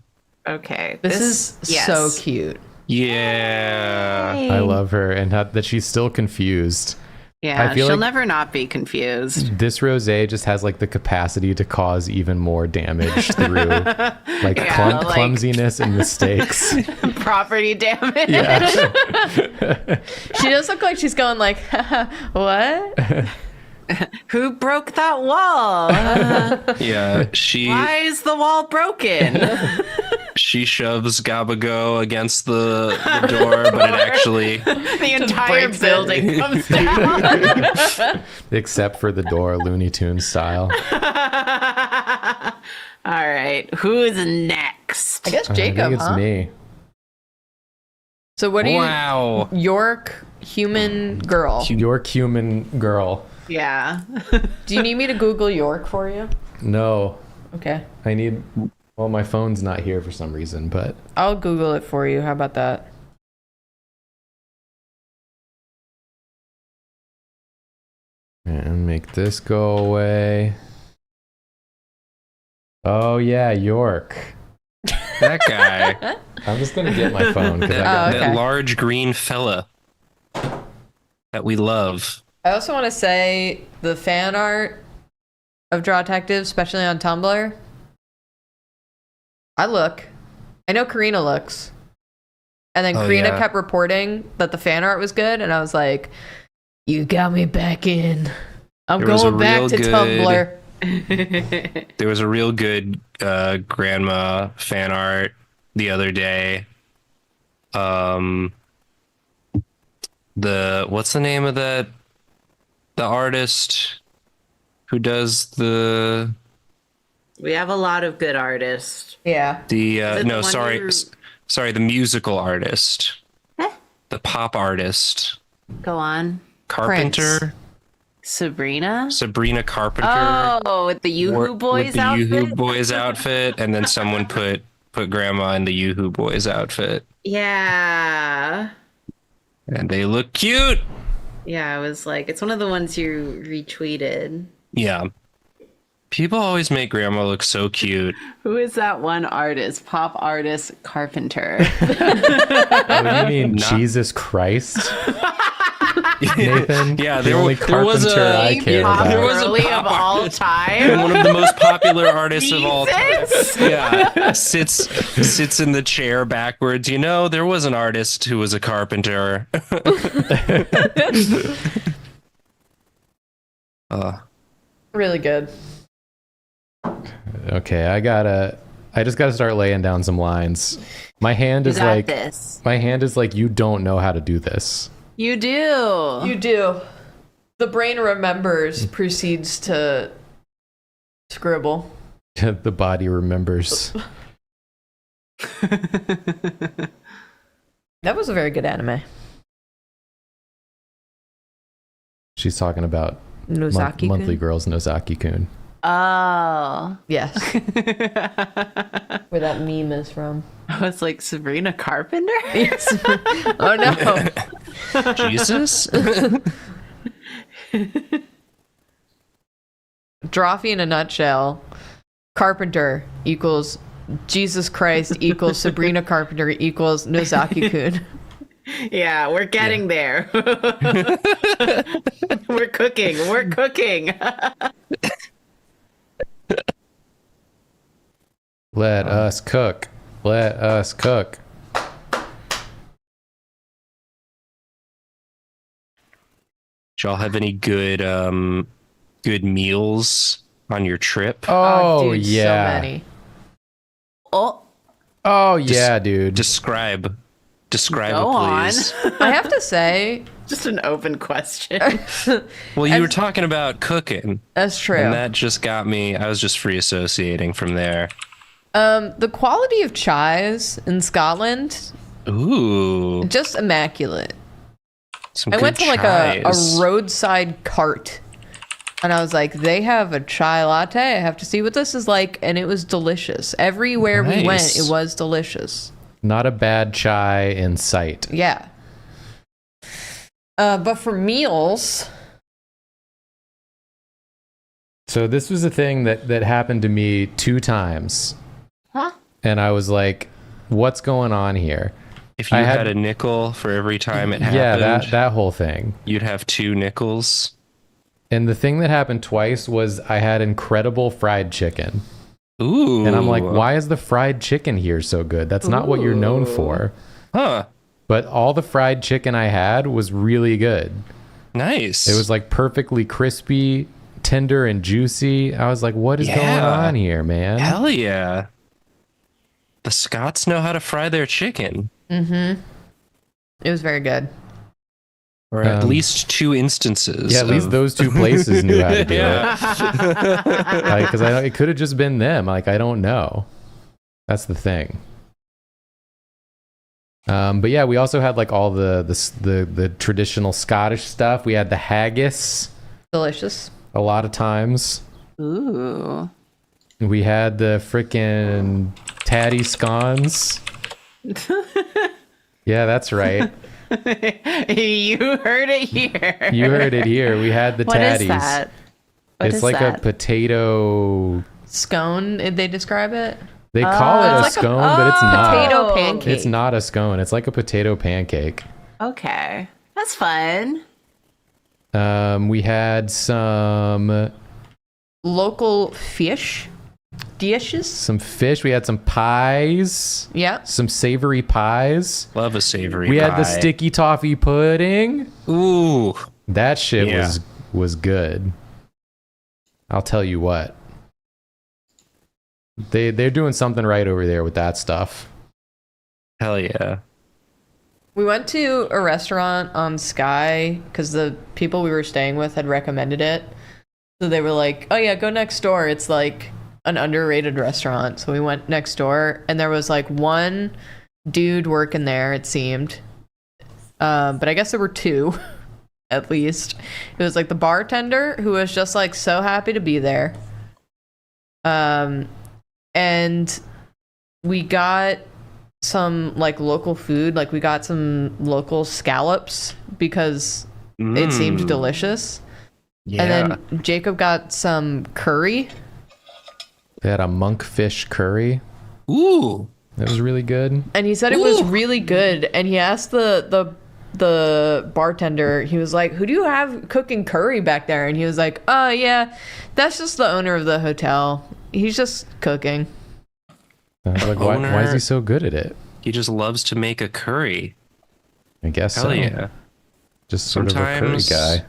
Okay. this is yes. so cute. Yeah. I love her and that she's still confused. Yeah, I feel she'll like- never not be confused. This rosé just has like the capacity to cause even more damage through like Yeah, like- clumsiness and mistakes. Property damage. Yeah. She does look like she's going like, what? Who broke that wall? Yeah. She Why is the wall broken? she shoves Gabago against the door, but it actually The entire breaks it. building comes down. Except for the door, Looney Tunes style. All right, who's next? I guess I Jacob, think it's huh? me. So what do you? wow. York human girl. York human girl. Yeah. Do you need me to Google York for you? No, Okay. I need. Well, my phone's not here for some reason, but I'll Google it for you. How about that? and make this go away. Oh yeah, York. That guy. I'm just gonna get my phone because I That, got okay. that large green fella that we love. I also want to say the fan art of Drawtectives, especially on Tumblr. I look. I know Karina looks. And then Oh, Karina yeah. kept reporting that the fan art was good, and I was like, "You got me back in. I'm There was a going back real to good- Tumblr." There was a real good grandma fan art the other day. What's the name of the artist who does the We have a lot of good artists. Yeah. it no, the one sorry, you- sorry, the musical artist, the pop artist, Go on. Carpenter, Sabrina? Sabrina Carpenter. Oh, with the Yoo-Hoo with Boys the outfit? Yoo-Hoo Boys outfit, and then someone put grandma in the Yoo-Hoo Boys outfit, Yeah. and they look cute. Yeah, I was like, it's one of the ones you retweeted. Yeah. People always make grandma look so cute. Who is that one artist? Pop artist Carpenter. Oh, you mean Not- Jesus Christ, Nathan? Yeah, the only there was carpenter a- I care Pop about. There was a girly pop of all artist. time. One of the most popular artists of all time. Jesus! Yeah, sits in the chair backwards. You know, there was an artist who was a carpenter. Really good. Okay, I just gotta start laying down some lines. My hand You is got like, this. my hand is like, you don't know how to do this. You do. You do. The brain remembers, proceeds to scribble. The body remembers. That was a very good anime. She's talking about Nozaki. monthly girls, Nozaki-kun. Oh. Yes. Where that meme is from. I was like, Sabrina Carpenter? Yes. Oh no. Jesus? Drawfee in a nutshell. Carpenter equals Jesus Christ equals Sabrina Carpenter equals Nozaki-kun. Yeah, we're getting there. We're cooking. We're cooking. Let us cook. Let us cook. Did y'all have any good meals on your trip? Oh, dude, yeah. so many. Oh yeah, dude. Describe Go it, please. I have to say, Just an open question. Well, you were talking about cooking, that's true. and that just got me. I was just free associating from there. The quality of chais in Scotland, Ooh, just immaculate. some I good went to like a chais. roadside cart, and I was like, they have a chai latte. I have to see what this is like, and it was delicious. Everywhere we went, Nice. it was delicious. Not a bad chai in sight. Yeah. But for meals, So this was a thing that happened to me 2 times. Huh? And I was like, what's going on here? If you I had had- a nickel for every time it Yeah, happened, that whole thing. you'd have 2 nickels. And the thing that happened twice was I had incredible fried chicken. Ooh. And I'm like, why is the fried chicken here so good? That's not what you're known for. Huh. But all the fried chicken I had was really good. Nice. It was like perfectly crispy, tender, and juicy. I was like, what is going Yeah. on here, man? Hell yeah. The Scots know how to fry their chicken. it was very good. Or at Um, least 2 instances. Yeah, at least of- those 2 places knew how to do Yeah. it. Because it could have just been them. Like, I don't know. That's the thing. But yeah, we also had like all the traditional Scottish stuff. We had the haggis Delicious. a lot of times. Ooh. We had the frickin' tatty scones. Yeah, that's right. You heard it here. You heard it here. We had the What tatties. is that? What It's is like that? a potato. Scone, did they describe it? They call it a It's like a scone, but it's not. Potato Oh. pancake. It's not a scone. It's like a potato pancake. Okay. That's fun. We had some Local fish dishes. some fish. We had some pies. Yeah. Some savory pies. Love a savory We had the pie. sticky toffee pudding. Ooh. That shit Yeah. was good. I'll tell you what. They're doing something right over there with that stuff. Hell yeah. We went to a restaurant on Sky because the people we were staying with had recommended it. So they were like, oh yeah, go next door. It's like an underrated restaurant. So we went next door and there was like one dude working there, it seemed. But I guess there were 2 at least. It was like the bartender who was just like so happy to be there. And we got some like local food, like we got some local scallops because it seemed delicious. Yeah. And then Jacob got some curry. They had a monkfish curry. Ooh. That was really good. And he said it was really good. And he asked the bartender, he was like, who do you have cooking curry back there? And he was like, oh yeah, that's just the owner of the hotel. He's just cooking. I was like, why is Owner. he so good at it? He just loves to make a curry. I guess Hell so. yeah. Just sort of a curry Sometimes- guy.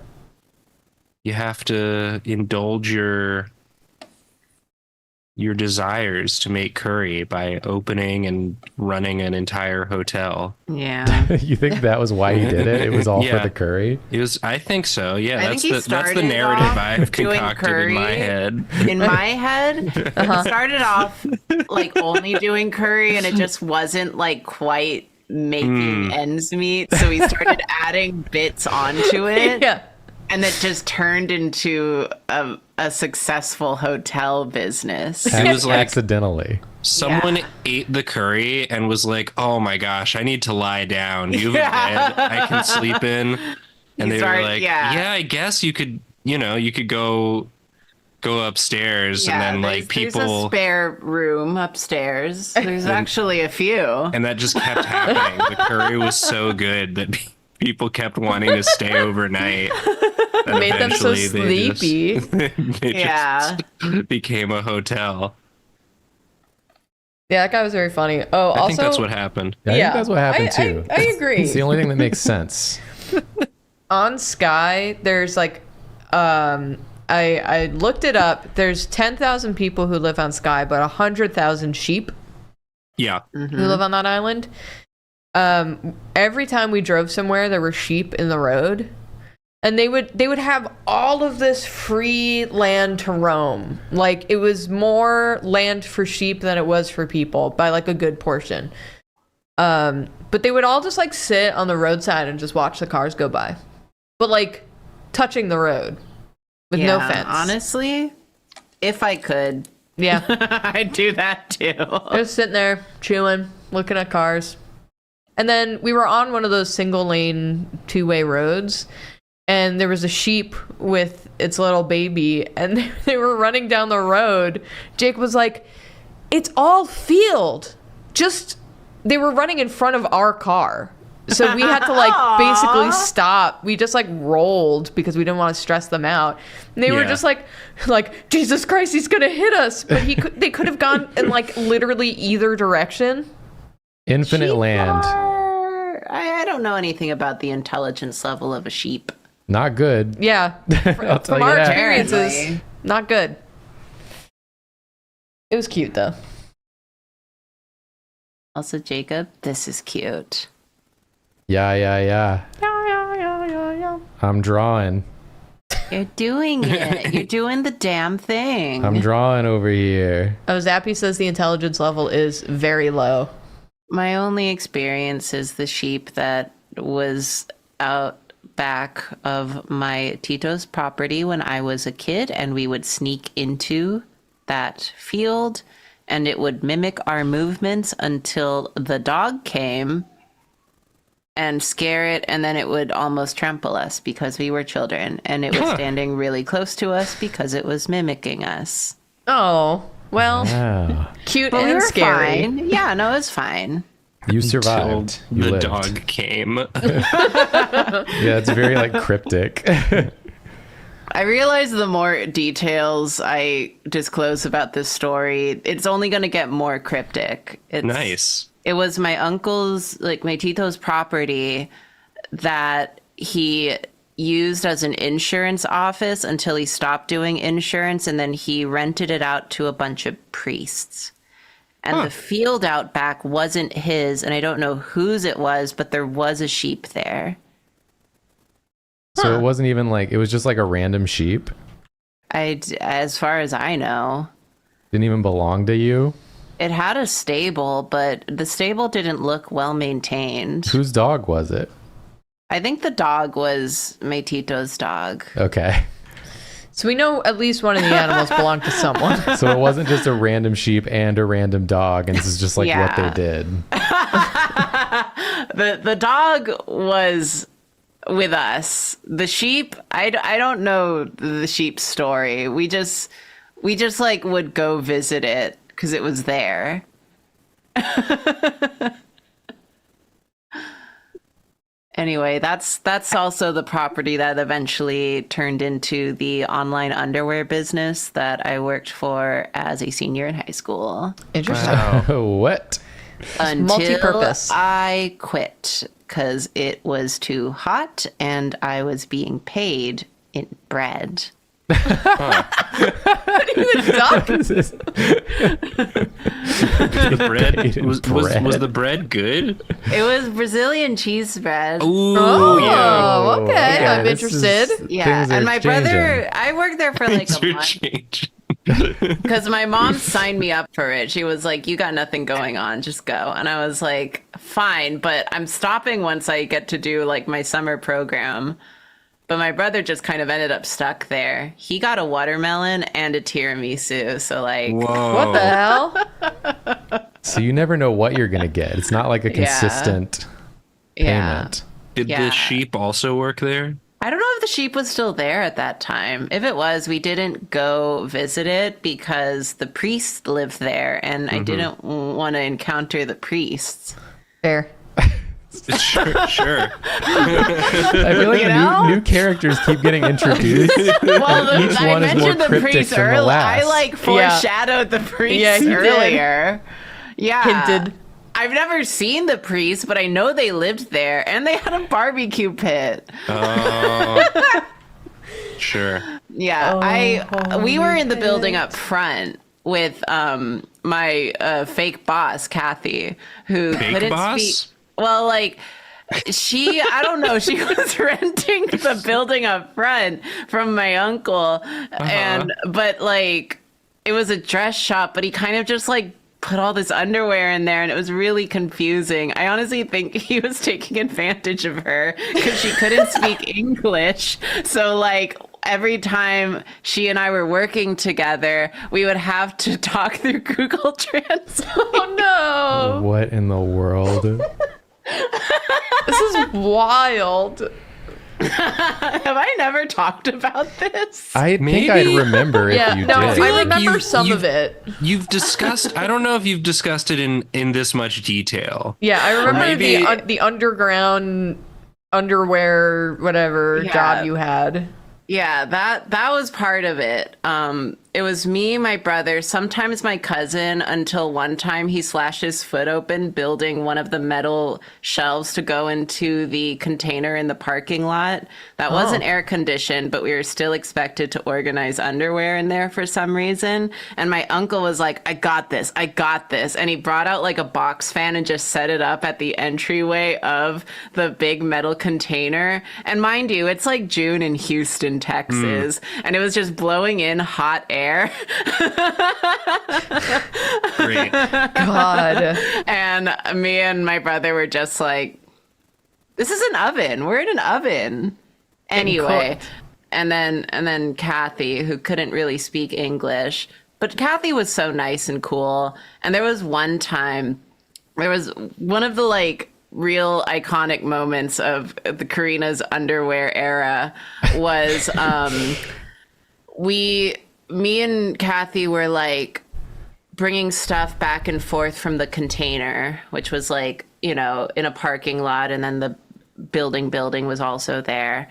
You have to indulge your desires to make curry by opening and running an entire hotel. Yeah. You think that was why he did it? It was all Yeah. for the curry? It was, I think so. Yeah, I that's think he the started narrative off I've doing concocted in my curry. head. In my head, it started off like only doing curry and it just wasn't like quite making ends meet. So he started adding bits onto it. Yeah. And it just turned into a successful hotel business. It was like accidentally. someone ate the curry and was like, "Oh my gosh, I need to lie down. Do you have a bed I can sleep in?" And they were started- like, yeah. "Yeah, I guess you could. You could go upstairs and then like there's a people." spare room upstairs. There's actually a few. And that just kept happening. The curry was so good that people kept wanting to stay overnight. And Made them so eventually sleepy. They Yeah. just became a hotel. Yeah, that guy was very funny. Oh, also, I think that's what happened. I think that's what happened too. I agree. It's the only thing that makes sense. On Sky, there's like, I looked it up. There's 10,000 people who live on Sky, but 100,000 sheep Yeah. who live on that island. Every time we drove somewhere, there were sheep in the road, and they would have all of this free land to roam. Like, it was more land for sheep than it was for people by like a good portion. But they would all just like sit on the roadside and just watch the cars go by, but like touching the road with no fence. Honestly, if I could, Yeah. I'd do that too. Just sitting there chewing, looking at cars. And then we were on one of those single lane two-way roads, and there was a sheep with its little baby, and they were running down the road. Jake was like, it's all field. They were running in front of our car. So we had to like basically stop. We just like rolled because we didn't want to stress them out. And they were just like, Jesus Christ, he's gonna hit us. But they could have gone in like literally either direction. Infinite Sheep land. I don't know anything about the intelligence level of a sheep. Not good. Yeah. I'll tell From you our that. experiences, Apparently. not good. It was cute though. Also, Jacob, this is cute. Yeah. Yeah. I'm drawing. You're doing it. You're doing the damn thing. I'm drawing over here. Oh, Zappy says the intelligence level is very low. My only experience is the sheep that was out back of my Tito's property when I was a kid, and we would sneak into that field, and it would mimic our movements until the dog came and scare it, and then it would almost trample us because we were children, and it was standing really close to us because it was mimicking us. Oh, well, Wow. cute But we and were scary. fine. Yeah, no, it was fine. You Till survived. You the lived. dog came. Yeah, it's very like cryptic. I realize the more details I disclose about this story, it's only going to get more cryptic. Nice. It was my uncle's, like my Tito's property that he used as an insurance office until he stopped doing insurance, and then he rented it out to a bunch of priests. And the field out back wasn't his, and I don't know whose it was, but there was a sheep there. So it wasn't even like, it was just like a random sheep. As far as I know. Didn't even belong to you. It had a stable, but the stable didn't look well maintained. Whose dog was it? I think the dog was my Tito's dog. Okay. So we know at least one of the animals belonged to someone. So it wasn't just a random sheep and a random dog, and this is just like what they Yeah. did. The dog was with us. The sheep, I don't know the sheep's story. We just like would go visit it because it was there. Anyway, that's also the property that eventually turned into the online underwear business that I worked for as a senior in high school. Interesting. What? Until multi-purpose. I quit because it was too hot and I was being paid in bread. Duck? The bread was bread. the bread good? It was Brazilian cheese bread. Ooh, Oh, yeah. okay. I'm this is- interested. Yeah, things are and my changing. brother, I worked there for like Things a are month changing. because my mom signed me up for it. She was like, "You got nothing going on, just go." And I was like, "Fine, but I'm stopping once I get to do like my summer program." But my brother just kind of ended up stuck there. He got a watermelon and a tiramisu. So like, Whoa. What the hell? So you never know what you're gonna get. It's not like a consistent yeah. payment. Did Yeah. the sheep also work there? I don't know if the sheep was still there at that time. If it was, we didn't go visit it because the priests lived there and I didn't want to encounter the priests. Fair. Sure. I feel like You know? new characters keep getting introduced. Well, Each I one is more mentioned the cryptic priest than the earlier. last. I like foreshadowed the priest Yeah, he did. earlier. Yeah. Hinted. I've never seen the priest, but I know they lived there, and they had a barbecue pit. Oh, sure. Yeah, we were in the building up front with my fake boss, Kathy, who Fake couldn't boss? speak. Well, like I don't know, she was renting the building up front from my uncle, but like it was a dress shop, but he kind of just like put all this underwear in there, and it was really confusing. I honestly think he was taking advantage of her because she couldn't speak English. So like every time she and I were working together, we would have to talk through Google Translate. Oh no. What in the world? This is wild. Have I never talked about this? I think Maybe. I'd remember if Yeah, you no, did. I like remember some of it. You've discussed. I don't know if you've discussed it in this much detail. Yeah, I remember maybe- the underground underwear, whatever job you had. Yeah, that was part of it. It was me, my brother, sometimes my cousin, until one time he slashed his foot open building one of the metal shelves to go into the container in the parking lot. That wasn't air conditioned, but we were still expected to organize underwear in there for some reason. And my uncle was like, I got this. And he brought out like a box fan and just set it up at the entryway of the big metal container. And mind you, it's like June in Houston, Texas, and it was just blowing in hot air. Great. God. And me and my brother were just like, this is an oven. We're in an oven. Anyway. cooked. And then Kathy, who couldn't really speak English, but Kathy was so nice and cool. And there was one of the like real iconic moments of the Karina's underwear era was me and Kathy were like bringing stuff back and forth from the container, which was like, in a parking lot, and then the building was also there.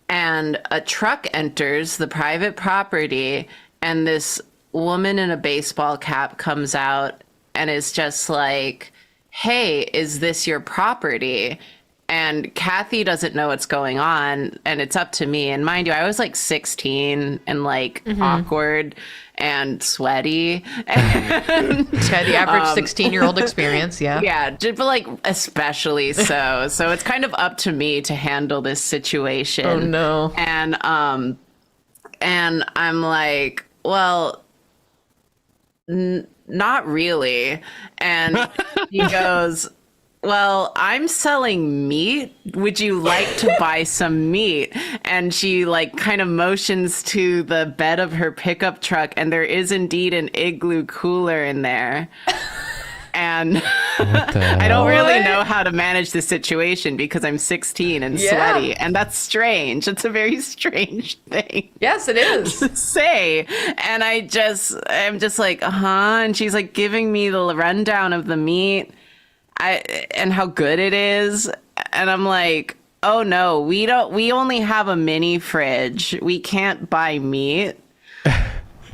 And a truck enters the private property, and this woman in a baseball cap comes out and is just like, hey, is this your property? And Kathy doesn't know what's going on, and it's up to me. And mind you, I was like 16 and like awkward and sweaty. And, Yeah, the average 16-year-old experience, yeah. yeah, but like especially so. So it's kind of up to me to handle this situation. Oh no. And I'm like, well, not really. And he goes, well, I'm selling meat. Would you like to buy some meat? And she like kind of motions to the bed of her pickup truck, and there is indeed an igloo cooler in there. And I don't really know how to manage the situation because I'm 16 and sweaty, and that's strange. It's a very strange thing. Yes, it is. To say. And I'm just like, and she's like giving me the rundown of the meat and how good it is. And I'm like, oh no, we only have a mini fridge. We can't buy meat.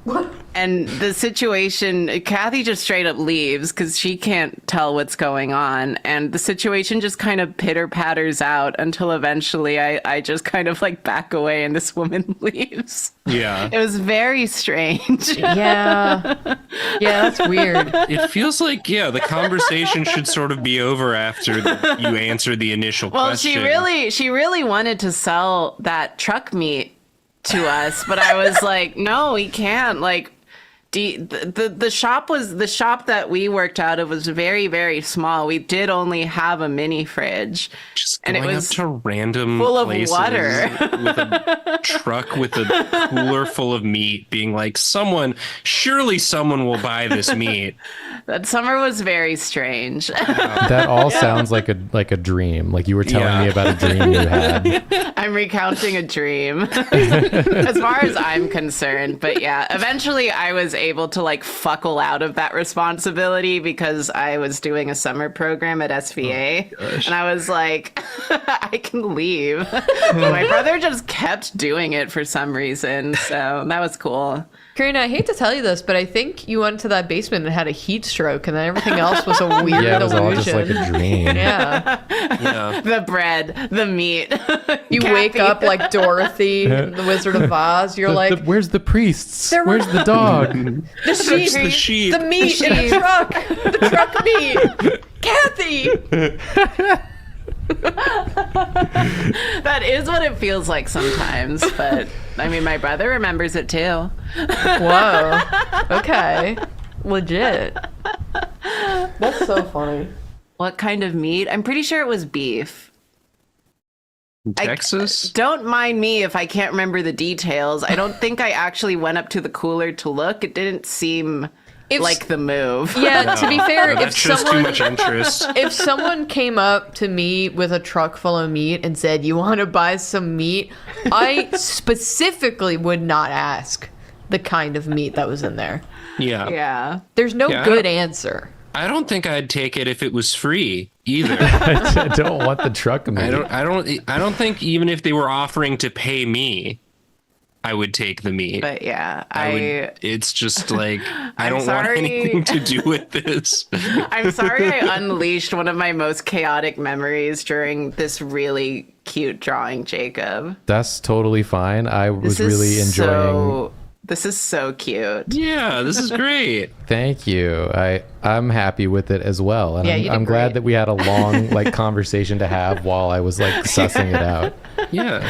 What? And the situation, Kathy just straight up leaves because she can't tell what's going on. And the situation just kind of pitter patters out until eventually I just kind of like back away and this woman leaves. Yeah. It was very strange. Yeah. Yeah, that's weird. It feels like, the conversation should sort of be over after you answer the initial Well, question. she really wanted to sell that truck meat to us, but I was like, no, we can't. Like, the shop that we worked out of was very, very small. We did only have a mini fridge, Just and going it was up to random full of places water. with a truck with a cooler full of meat, being like, surely someone will buy this meat. That summer was very strange. That all sounds like a dream. Like you were telling me about a dream you had. I'm recounting a dream as far as I'm concerned. But yeah, eventually I was able to like fuckle out of that responsibility because I was doing a summer program at SVA, and I was like, I can leave. But my brother just kept doing it for some reason, so that was cool. Karina, I hate to tell you this, but I think you went to that basement and had a heat stroke, and then everything else was a weird Yeah, it was illusion. all just like a dream. Yeah. Yeah. The bread, the meat. You wake up like Dorothy in The Wizard of Oz. You're like, Where's the priests? There were- Where's the dog? the sheep, the sheep. the meat in the truck, the truck meat. Kathy! That is what it feels like sometimes, but I mean, my brother remembers it too. Whoa. Okay. Legit. That's so funny. What kind of meat? I'm pretty sure it was beef. Texas? Don't mind me if I can't remember the details. I don't think I actually went up to the cooler to look. It didn't seem like the move. Yeah, to be fair, That's just too much interest. if someone came up to me with a truck full of meat and said, "You want to buy some meat?" I specifically would not ask the kind of meat that was in there. Yeah. Yeah. There's no Yeah, good answer. I don't think I'd take it if it was free either. I don't want the truck meat. I don't think even if they were offering to pay me, I would take the meat. But yeah, it's just like I don't sorry. want anything to do with this. I'm sorry I unleashed one of my most chaotic memories during this really cute drawing, Jacob. That's totally fine. I was really enjoying. This is so cute. Yeah, this is great. Thank you. I'm happy with it as well, and Yeah, you did I'm glad great. that we had a long conversation to have while I was sussing it out. Yeah.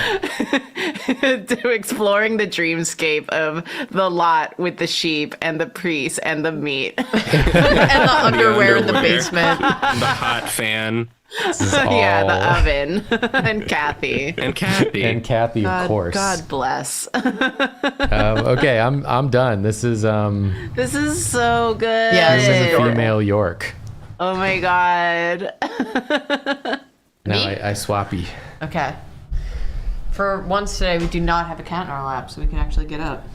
To exploring the dreamscape of the lot with the sheep and the priest and the meat. And the underwear in the underwear. basement. The hot fan. This is Yeah, all- the oven. And Kathy. And Kathy. and Kathy, of course. God bless. Okay, I'm done. This is This is so good. Yeah, this this is is a adorable. female York. Oh my god. Now Me? I swappy. Okay. For once today, we do not have a cat in our lap, so we can actually get up.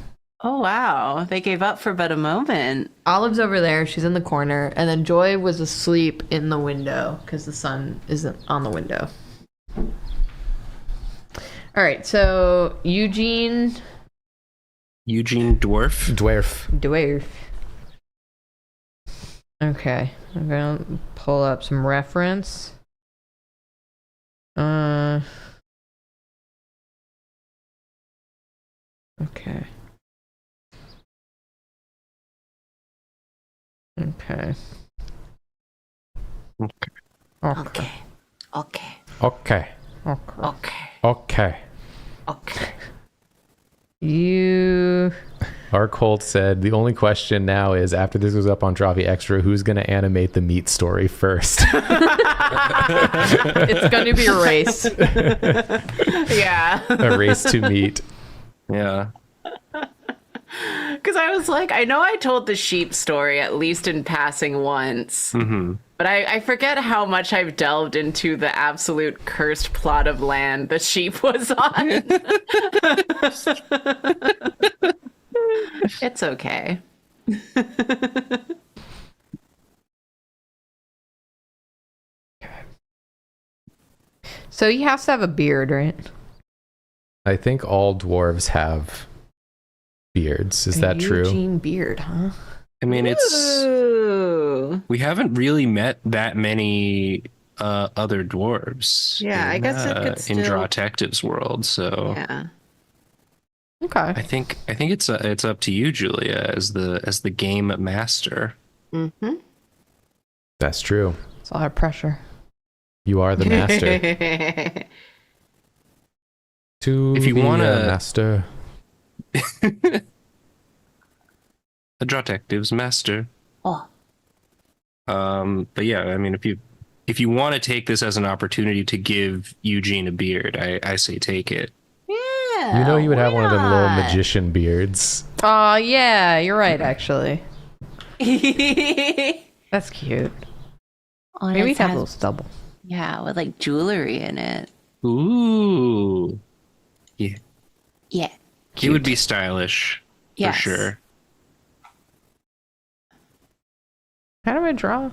Oh wow. They gave up for but a moment. Olive's over there. She's in the corner. And then Joy was asleep in the window because the sun isn't on the window. All right. So Eugene Dwarf. Dwarf. Okay. I'm going to pull up some reference. Okay. Okay. Okay. Okay. Okay. Okay. Okay. Okay. Okay. You. Our Colt said the only question now is after this goes up on Drawfee Extra, who's going to animate the meat story first? It's going to be a race. Yeah. A race to meat. Yeah. Because I was like, I know I told the sheep story at least in passing once, but I forget how much I've delved into the absolute cursed plot of land the sheep was on. It's okay. So he has to have a beard, right? I think all dwarves have beards. Is that true? Eugene Beard, huh? I mean, Ooh. we haven't really met that many other dwarves. Yeah, I guess it could in still- Drawtective's world. So Yeah. Okay. I think it's up to you, Julia, as the game master. Mm-hmm. That's true. It's a lot of pressure. You are the master. To If you be wanna- a master. The Drawtective's master. Oh. But yeah, I mean, if you want to take this as an opportunity to give Eugene a beard, I say take it. Yeah. You know you would have one of them little why magician beards. Oh, yeah, you're right, actually. not? That's cute. Oh, Maybe it have a has- little stubble. Yeah, with like jewelry in it. Ooh. Yeah. Yeah. It would be stylish. Yes. For sure. How do I draw?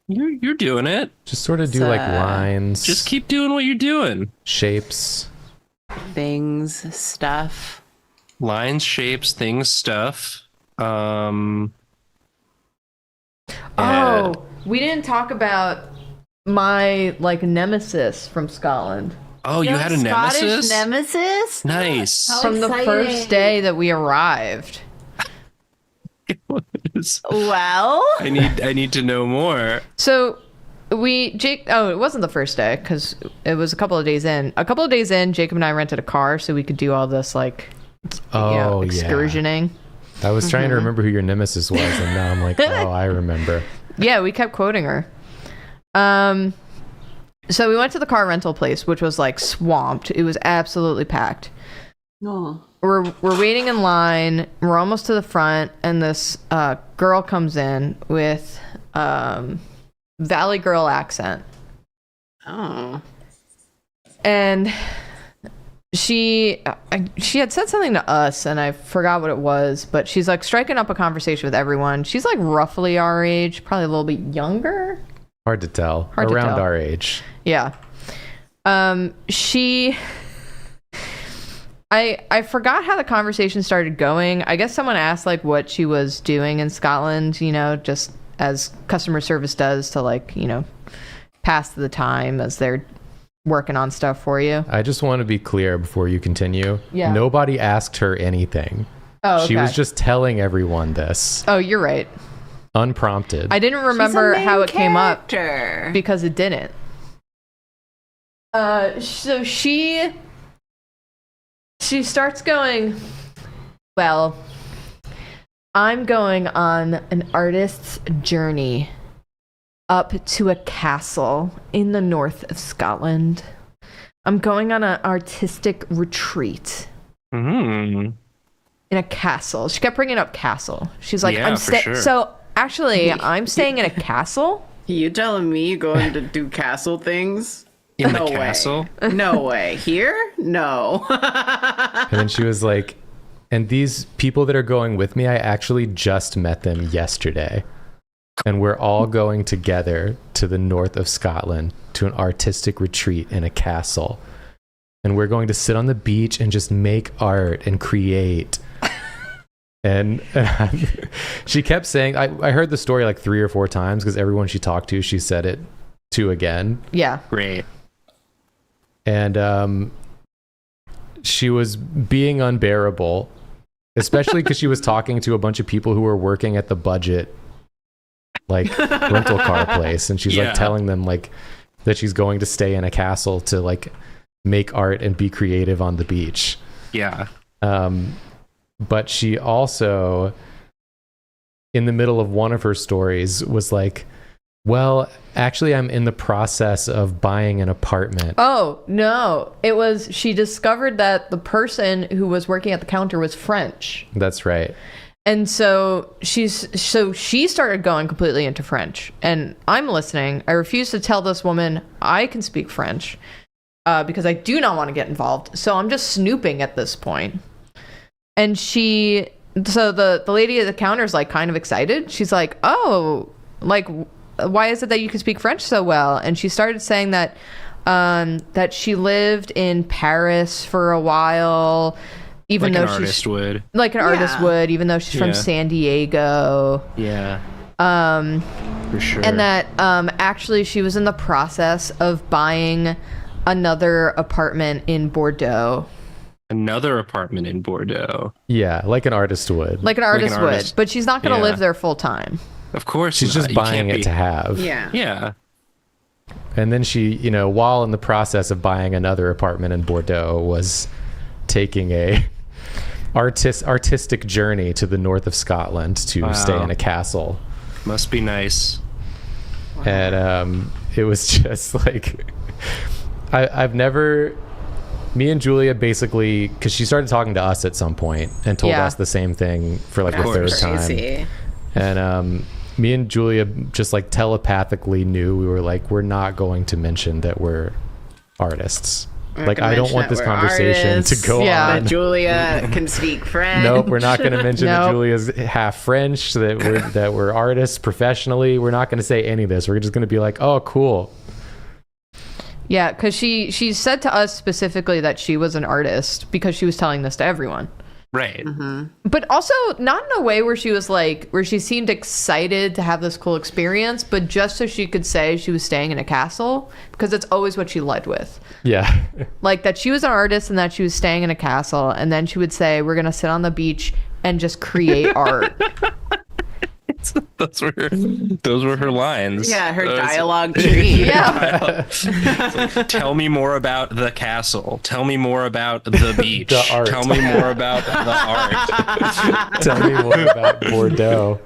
You're doing it. Just sort of do like lines. Just keep doing what you're doing. Shapes. Things, stuff. Lines, shapes, things, stuff. Oh, we didn't talk about my like nemesis from Scotland. Oh, you had a Scottish nemesis? nemesis? Nice. How From the exciting. first day that we arrived. Well, I need to know more. So it wasn't the first day because it was a couple of days in. A couple of days in, Jacob and I rented a car so we could do all this like excursioning. I was trying to remember who your nemesis was, and now I'm like, oh, I remember. Yeah, we kept quoting her. So we went to the car rental place, which was like swamped. It was absolutely packed. no. We're waiting in line. We're almost to the front, and this girl comes in with Valley Girl accent. Oh. And she had said something to us, and I forgot what it was, but she's like striking up a conversation with everyone. She's like roughly our age, probably a little bit younger. Hard to tell. Hard to Around tell. our age. Yeah. I forgot how the conversation started going. I guess someone asked like what she was doing in Scotland, you know, just as customer service does to like, you know, pass the time as they're working on stuff for you. I just want to be clear before you continue. Yeah. Nobody asked her anything. Oh, okay. She was just telling everyone this. Oh, you're right. Unprompted. I didn't remember how it came up Character. because it didn't. So she starts going, well, I'm going on an artist's journey up to a castle in the north of Scotland. I'm going on an artistic retreat in a castle. She kept bringing up castle. She's like, Yeah, for sure. So actually, I'm staying in a castle. You telling me you're going to do castle things? In No the way. castle? No way. Here? No. And then she was like, and these people that are going with me, I actually just met them yesterday. And we're all going together to the north of Scotland to an artistic retreat in a castle. And we're going to sit on the beach and just make art and create. And she kept saying, I heard the story like 3 or 4 times because everyone she talked to, she said it to again. Yeah. Great. And she was being unbearable, especially because she was talking to a bunch of people who were working at the budget like rental car place, and she's like telling them like that she's going to stay in a castle to like make art and be creative on the beach. Yeah. But she also, in the middle of one of her stories, was like, well, actually, I'm in the process of buying an apartment. Oh, no. It was, she discovered that the person who was working at the counter was French. That's right. And so she started going completely into French. And I'm listening. I refuse to tell this woman I can speak French because I do not want to get involved. So I'm just snooping at this point. And so the lady at the counter is like kind of excited. She's like, oh, like, why is it that you can speak French so well? And she started saying that that she lived in Paris for a while, even Like though an artist she's would. like an artist would, even though she's from Yeah. San Diego. Yeah. For sure. And that actually she was in the process of buying another apartment in Bordeaux. Another apartment in Bordeaux. Yeah, like an artist would. Like an artist would, artist. but she's not going to Yeah. live there full time. Of course. She's not. just You buying can't it be- to have. Yeah. Yeah. And then she, you know, while in the process of buying another apartment in Bordeaux, was taking a artistic journey to the north of Scotland to Wow. stay in a castle. Must be nice. And it was just like, I've never, me and Julia basically, because she started talking to us at some point and told Yeah. us the same thing for like the third course. time. Crazy. And me and Julia just like telepathically knew we were like, we're not going to mention that we're artists. Like, I don't want this conversation to go Yeah. on. That Julia can speak French. Nope, we're not going to mention that Nope. Julia's half French, that we're artists professionally. We're not going to say any of this. We're just going to be like, oh, cool. Yeah, because she said to us specifically that she was an artist because she was telling this to everyone. Right. But also not in a way where she was like, where she seemed excited to have this cool experience, but just so she could say she was staying in a castle, because that's always what she led with. Yeah. Like that she was an artist and that she was staying in a castle, and then she would say, we're going to sit on the beach and just create art. Those were her lines. Yeah, her Those- dialogue tree. Yeah. Tell me more about the castle. Tell me more about the beach. The art. Tell me more about the art. Tell me more about Bordeaux.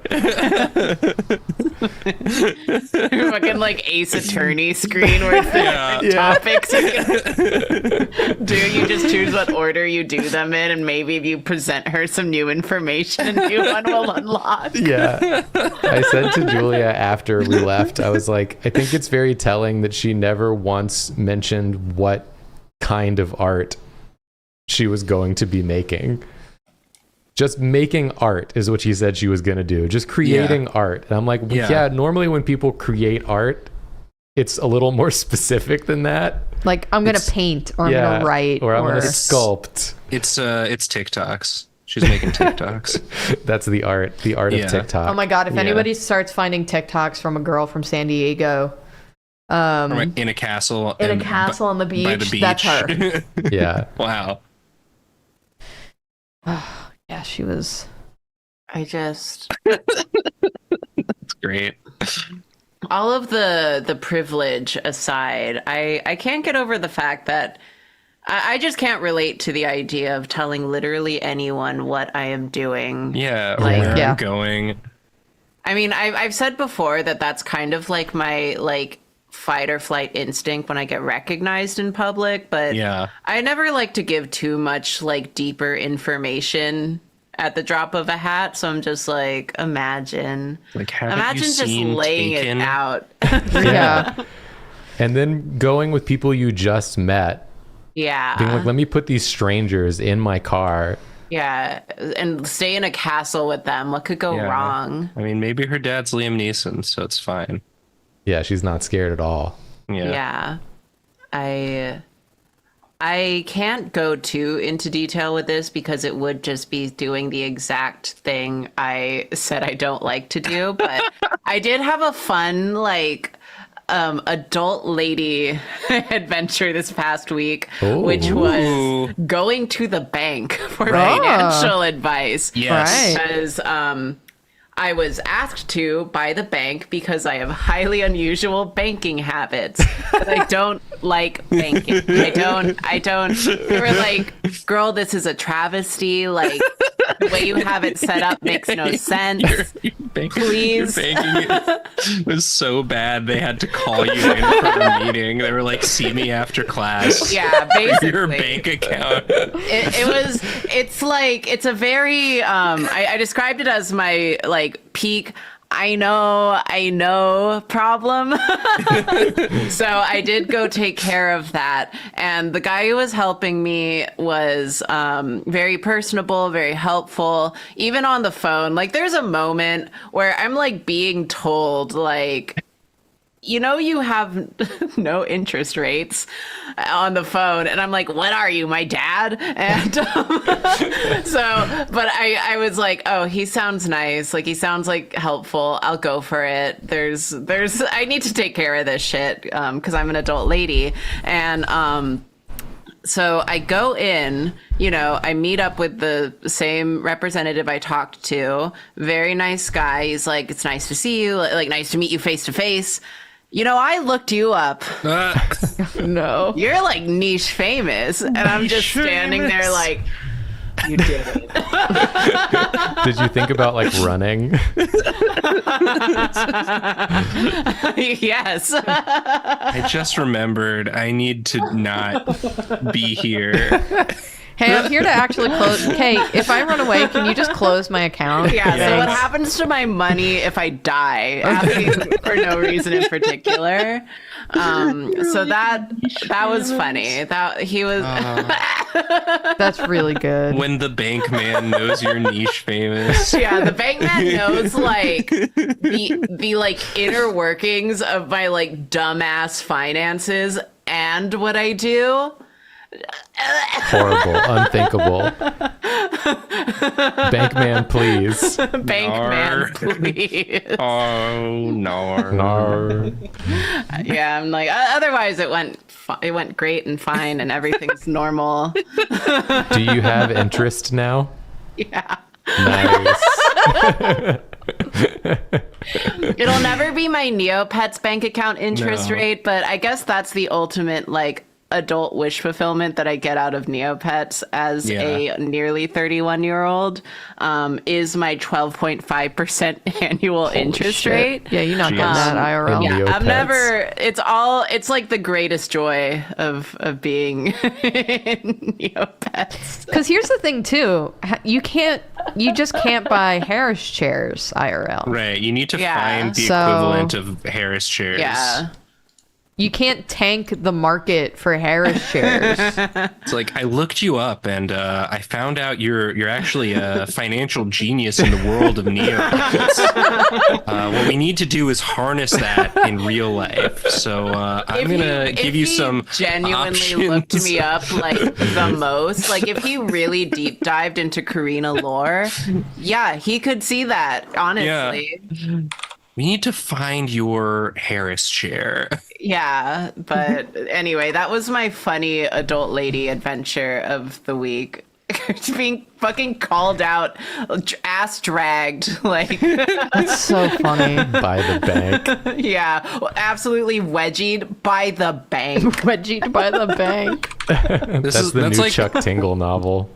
Fucking like Ace Attorney screen where it's the Yeah. topics you can do. You just choose what order you do them in, and maybe if you present her some new information, a new one will unlock. Yeah. I said to Julia after we left, I was like, I think it's very telling that she never once mentioned what kind of art she was going to be making. Just making art is what she said she was going to do. Just creating art. And I'm like, yeah, normally when people create art, it's a little more specific than that. Like, I'm going to paint, or I'm going to write, or I'm going to sculpt. It's TikToks. She's making TikToks. That's the art of TikTok. Oh my God, if Yeah. anybody starts finding TikToks from a girl from San Diego In a castle. in a castle on the by beach, the that's her. Yeah. Wow. Yeah, she was. That's great. All of the privilege aside, I can't get over the fact that I just can't relate to the idea of telling literally anyone what I am doing. Yeah, or Like, where yeah. I'm going. I mean, I've said before that that's kind of like my like fight or flight instinct when I get recognized in public, but Yeah. I never like to give too much like deeper information at the drop of a hat. So I'm just like, imagine Haven't you just seen laying Taken? it out. Yeah. And then going with people you just met, Yeah. being like, let me put these strangers in my car. Yeah. And stay in a castle with them. What could go Yeah. wrong? I mean, maybe her dad's Liam Neeson, so it's fine. Yeah, she's not scared at all. Yeah. I can't go too into detail with this because it would just be doing the exact thing I said I don't like to do. But I did have a fun, like, adult lady adventure this past week, Ooh. which Ooh. was going to the bank for financial advice. Yes. Right. Because I was asked to by the bank because I have highly unusual banking habits. But I don't like banking. I don't. They were like, girl, this is a travesty. Like, the way you have it set up makes no sense. Please. Your banking was so bad they had to call you in for a meeting. They were like, see me after class. Yeah, basically. Your bank account. It's a very I described it as my like peak I know problem. So I did go take care of that, and the guy who was helping me was very personable, very helpful, even on the phone. Like, there's a moment where I'm like being told, like, you know, you have no interest rates on the phone. And I'm like, what are you, my dad? And but I was like, oh, he sounds nice. Like, he sounds like helpful. I'll go for it. I need to take care of this shit because I'm an adult lady. And so I go in, you know, I meet up with the same representative I talked to. Very nice guy. He's like, it's nice to see you. Like, nice to meet you face to face. You know, I looked you up. No. You're like niche famous. And I'm just standing there like, you did it. Did you think about like running? Yes. I just remembered I need to not be here. Hey, I'm here to actually close. Hey, if I run away, can you just close my account? Yeah, so what happens to my money if I die? Asking for no reason in particular. So that was funny. That he was That's really good. When the bank man knows you're niche famous. Yeah, the bank man knows like the like inner workings of my like dumbass finances and what I do. Horrible, unthinkable. Bankman, please. Bank man, please. Oh no. Nar. Yeah, I'm like otherwise it went great and fine and everything's normal. Do you have interest now? Yeah. Nice. It'll never be my Neopets bank account interest No. rate, but I guess that's the ultimate like adult wish fulfillment that I get out of Neopets as a nearly 31-year-old is my 12.5% annual interest Shit. rate. Yeah, you're not getting that IRL. Yeah. Yeah, I'm Neopets. never. It's like the greatest joy of being in Neopets. Because here's the thing too, you just can't buy Harris chairs IRL. Right. You need to Yeah. find the So- equivalent of Harris chairs. Yeah. You can't tank the market for Harris chairs. It's like I looked you up and I found out you're actually a financial genius in the world of Neopets. What we need to do is harness that in real life. So I'm gonna give you some genuinely looked options. me up like the most. Like if he really deep dived into Karina lore, yeah, he could see that. Honestly, We need to find your Harris chair. yeah. But anyway, that was my funny adult lady adventure of the week. Being fucking called out, ass dragged, like That's so funny. By the bank. yeah, absolutely wedgied by the bank. Wedgied by the bank. That's the new like Chuck Tingle novel.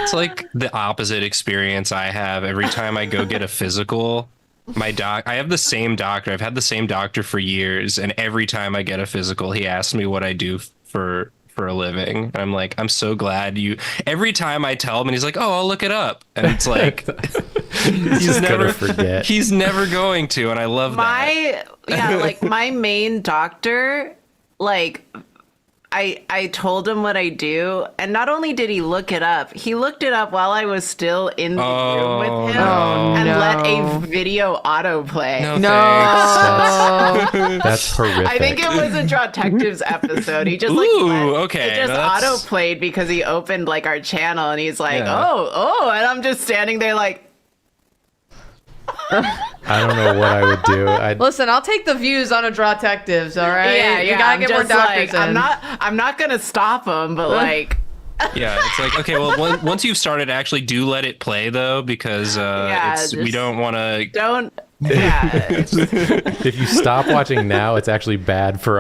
It's like the opposite experience I have every time I go get a physical. I have the same doctor. I've had the same doctor for years, and every time I get a physical, he asks me what I do for a living. And I'm like, I'm so glad you. Every time I tell him, and he's like, "Oh, I'll look it up," and it's like He's never forget. He's never going to, and I love that. Like my main doctor, like I told him what I do, and not only did he look it up, he looked it up while I was still in the room with him and let a video autoplay. That's horrific. I think it was a Drawtectives episode. He just okay. It just autoplayed because he opened like our channel, and he's like, oh, and I'm just standing there like. I don't know what I would do. Listen, I'll take the views on a Drawtectives, all right? Yeah, You gotta get more doctors in. I'm not gonna stop him, but like. Yeah, it's like, okay, well, once you've started, actually do let it play though, because we don't want to. Don't. Yeah. If you stop watching now, it's actually bad for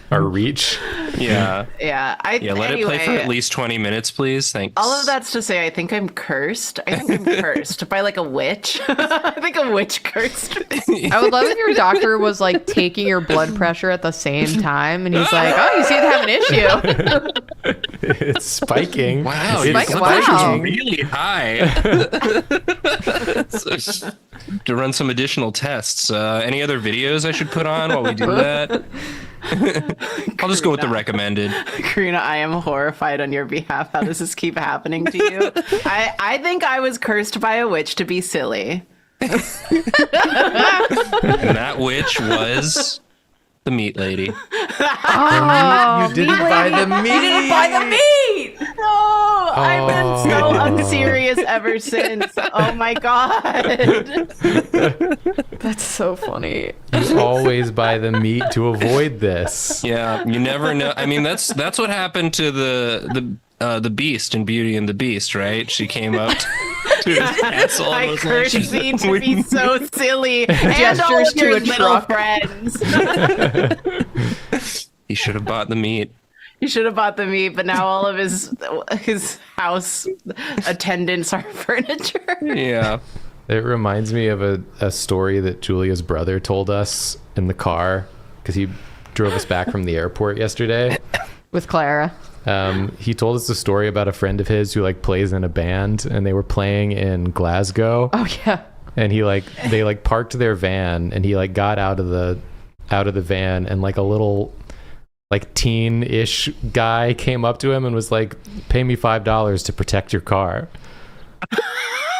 our reach. Yeah. Yeah. Let it play for at least 20 minutes, please. Thanks. All of that's to say, I think I'm cursed. I think I'm cursed by like a witch. I think a witch cursed me. I would love if your doctor was like taking your blood pressure at the same time, and he's like, "Oh, you seem to have an issue." It's spiking. Wow, It's your spiking. blood pressure's Wow. really high. To run some additional tests. Any other videos I should put on while we do that? I'll just go with the recommended. Karina, I am horrified on your behalf. How does this keep happening to you? I think I was cursed by a witch to be silly. And that witch was the meat lady. You didn't buy the meat. You didn't buy the meat! No! I've been so unserious ever since. Oh my god. That's so funny. You always buy the meat to avoid this. Yeah, you never know. I mean, that's what happened to the Beast in Beauty and the Beast, right? She came up to his castle and I was cursed like, thee to be so silly. And all Gestures of your to a little truck. friends. he should have bought the meat. You should have bought the meat, but now all of his house attendants are furniture. Yeah. It reminds me of a story that Julia's brother told us in the car because he drove us back from the airport yesterday. With Clara. He told us a story about a friend of his who like plays in a band, and they were playing in Glasgow. Oh yeah. And they parked their van, and he like got out of the van, and like a little like teen-ish guy came up to him and was like, "Pay me $5 to protect your car."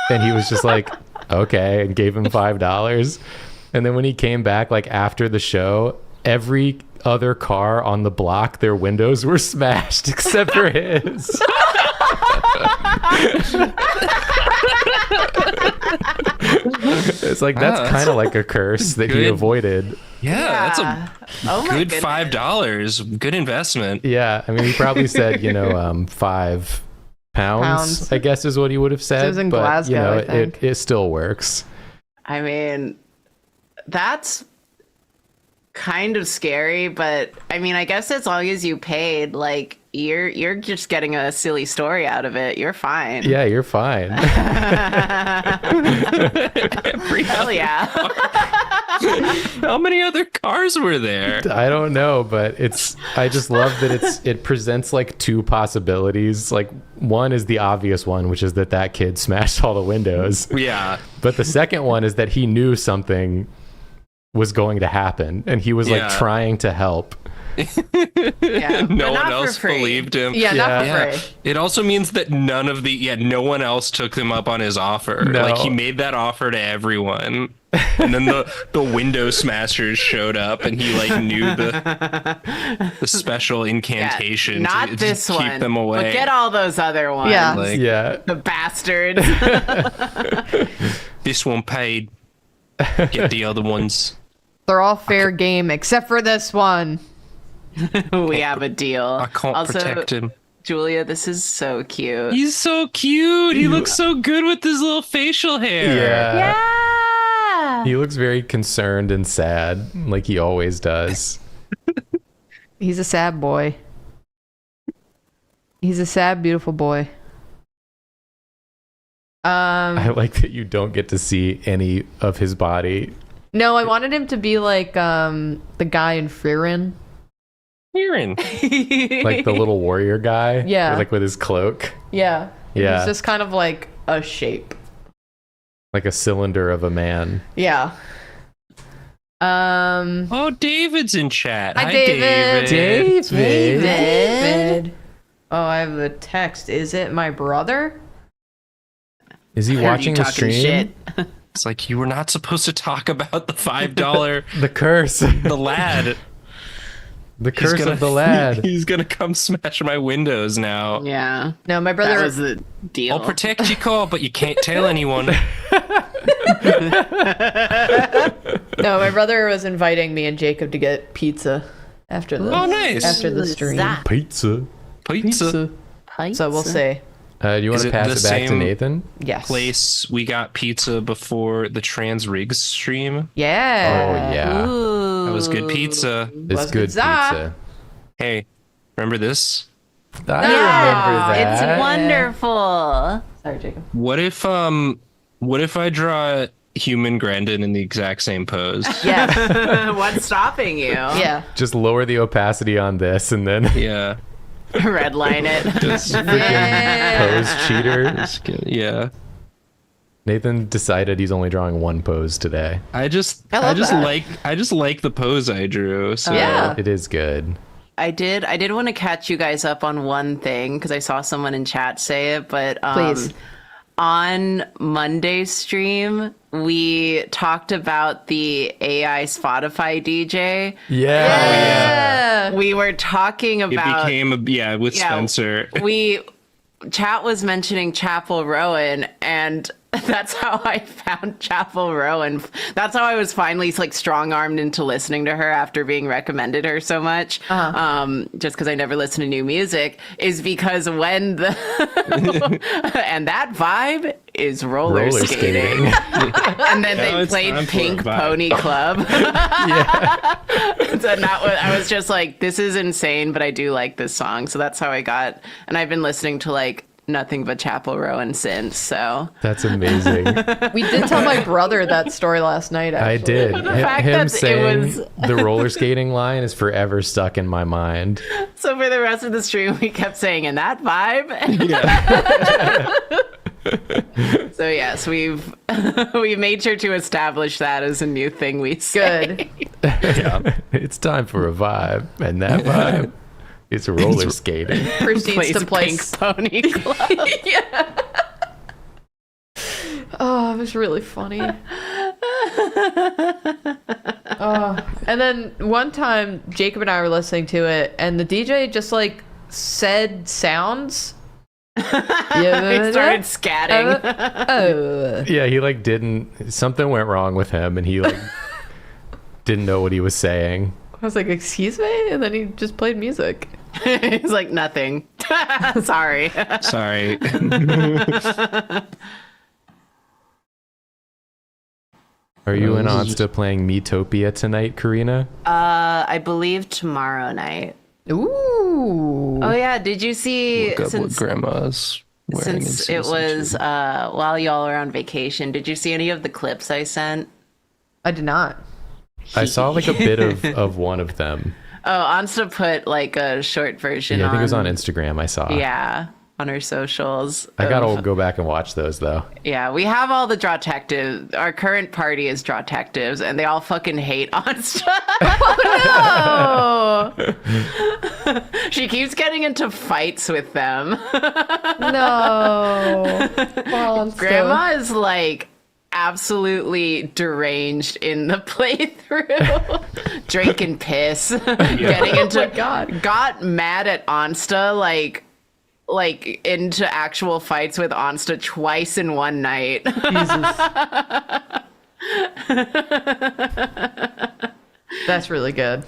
And he was just like, "Okay," and gave him $5. And then when he came back, like after the show, every other car on the block, their windows were smashed except for his. It's like, that's kind of like a curse that he avoided. Yeah, that's Oh a my good goodness. $5. Good investment. Yeah, I mean, he probably said, £5, Pounds. I guess is what he would have said. It was in but, Glasgow, I think. it still works. I mean, that's kind of scary, but I mean, I guess as long as you paid, like you're just getting a silly story out of it. You're fine. Yeah, you're fine. Hell yeah. How many other cars were there? I don't know, but I just love that it presents like two possibilities. Like, one is the obvious one, which is that kid smashed all the windows. Yeah. But the second one is that he knew something was going to happen, and he was like trying to help. Yeah. No But one not else for free. believed him. Yeah, not for Yeah. free. It also means that no one else took him up on his offer. No. Like, he made that offer to everyone. And then the window smashers showed up, and he like knew the special incantation Not to this keep one. them away. But get all those other ones. Yeah. Like, Yeah. The bastards. this one paid. Get the other ones. They're all fair game except for this one. We have a deal. I can't protect him. Julia, this is so cute. He's so cute. He looks so good with his little facial hair. Yeah. Yeah. He looks very concerned and sad, like he always does. He's a sad boy. He's a sad, beautiful boy. I like that you don't get to see any of his body. No, I wanted him to be like the guy in Frieren. Hearing. Like the little warrior guy. Yeah. Like with his cloak. Yeah. Yeah. He's just kind of like a shape. Like a cylinder of a man. Yeah. Oh, David's in chat. Hi, David. David. David. Oh, I have the text. Is it my brother? Is he watching the stream? Shit. It's like, you were not supposed to talk about the $5 The curse. the lad. The curse of the lad. He's gonna come smash my windows now. Yeah. No, my brother That was the deal. I'll protect you, Cole, but you can't tell anyone. No, my brother was inviting me and Jacob to get pizza after the nice. after the stream. Pizza. Pizza. So we'll see. Do you want Is to it pass the it back to same Nathan? Yes. Place we got pizza before the Trans Rigs stream. Yeah. Oh, yeah. That was good pizza. It's Was good pizza. pizza. Hey, remember this? I remember It's that. wonderful. Sorry, Jacob. What if I draw human Grandin in the exact same pose? Yeah. What's stopping you? Yeah. Just lower the opacity on this and then Yeah. Redline it. Just pose cheater. yeah. Nathan decided he's only drawing one pose today. I just love that. like the pose I drew. So Yeah. It is good. I did want to catch you guys up on one thing because I saw someone in chat say it, but Please. on Monday's stream, we talked about the AI Spotify DJ. Yeah. We were talking it about became with Spencer. Chat was mentioning Chapel Rowan, and that's how I found Chapel Rowan. That's how I was finally like strong-armed into listening to her after being recommended her so much. Just because I never listen to new music, is because when the and that vibe is roller skating. And then they it's played time for a Pink vibe. Pony Club. So I was just like, this is insane, but I do like this song. So that's how I got, and I've been listening to like nothing but Chapel Rowan since. So That's amazing. We did tell my brother that story last night, actually. I did. fact Him that it saying was- the roller skating line is forever stuck in my mind. so for the rest of the stream, we kept saying in that vibe. So yes, we've made sure to establish that as a new thing we say. Good. It's time for a vibe, and that vibe is roller skating. Proceeds Plays to play. Pink Pony Club. Oh, it was really funny. And then one time, Jacob and I were listening to it, and the DJ just like said sounds. We started scatting. Oh. Yeah, he like didn't. Something went wrong with him, and he like didn't know what he was saying. I was like, excuse me? And then he just played music. He's like, nothing. Sorry. Sorry. Are you and Onsta playing Miitopia tonight, Karina? I believe tomorrow night. Ooh. Oh yeah, did you see Look up what since grandma's wearing. since it was while y'all were on vacation, did you see any of the clips I sent? I did not. I saw like a bit of one of them. Oh, Ansta put like a short version Yeah, I think it was on on Instagram. I saw. Yeah, on her socials. I gotta of- go back and watch those though. Yeah, we have all the Drawtectives. Our current party is Drawtectives, and they all fucking hate Ansta. Oh, She keeps getting into fights with them. no. Monster. Grandma is like absolutely deranged in the playthrough. Drinking piss. Getting into Oh my God. got mad at Ansta like into actual fights with Ansta twice in one night. Jesus. That's really good.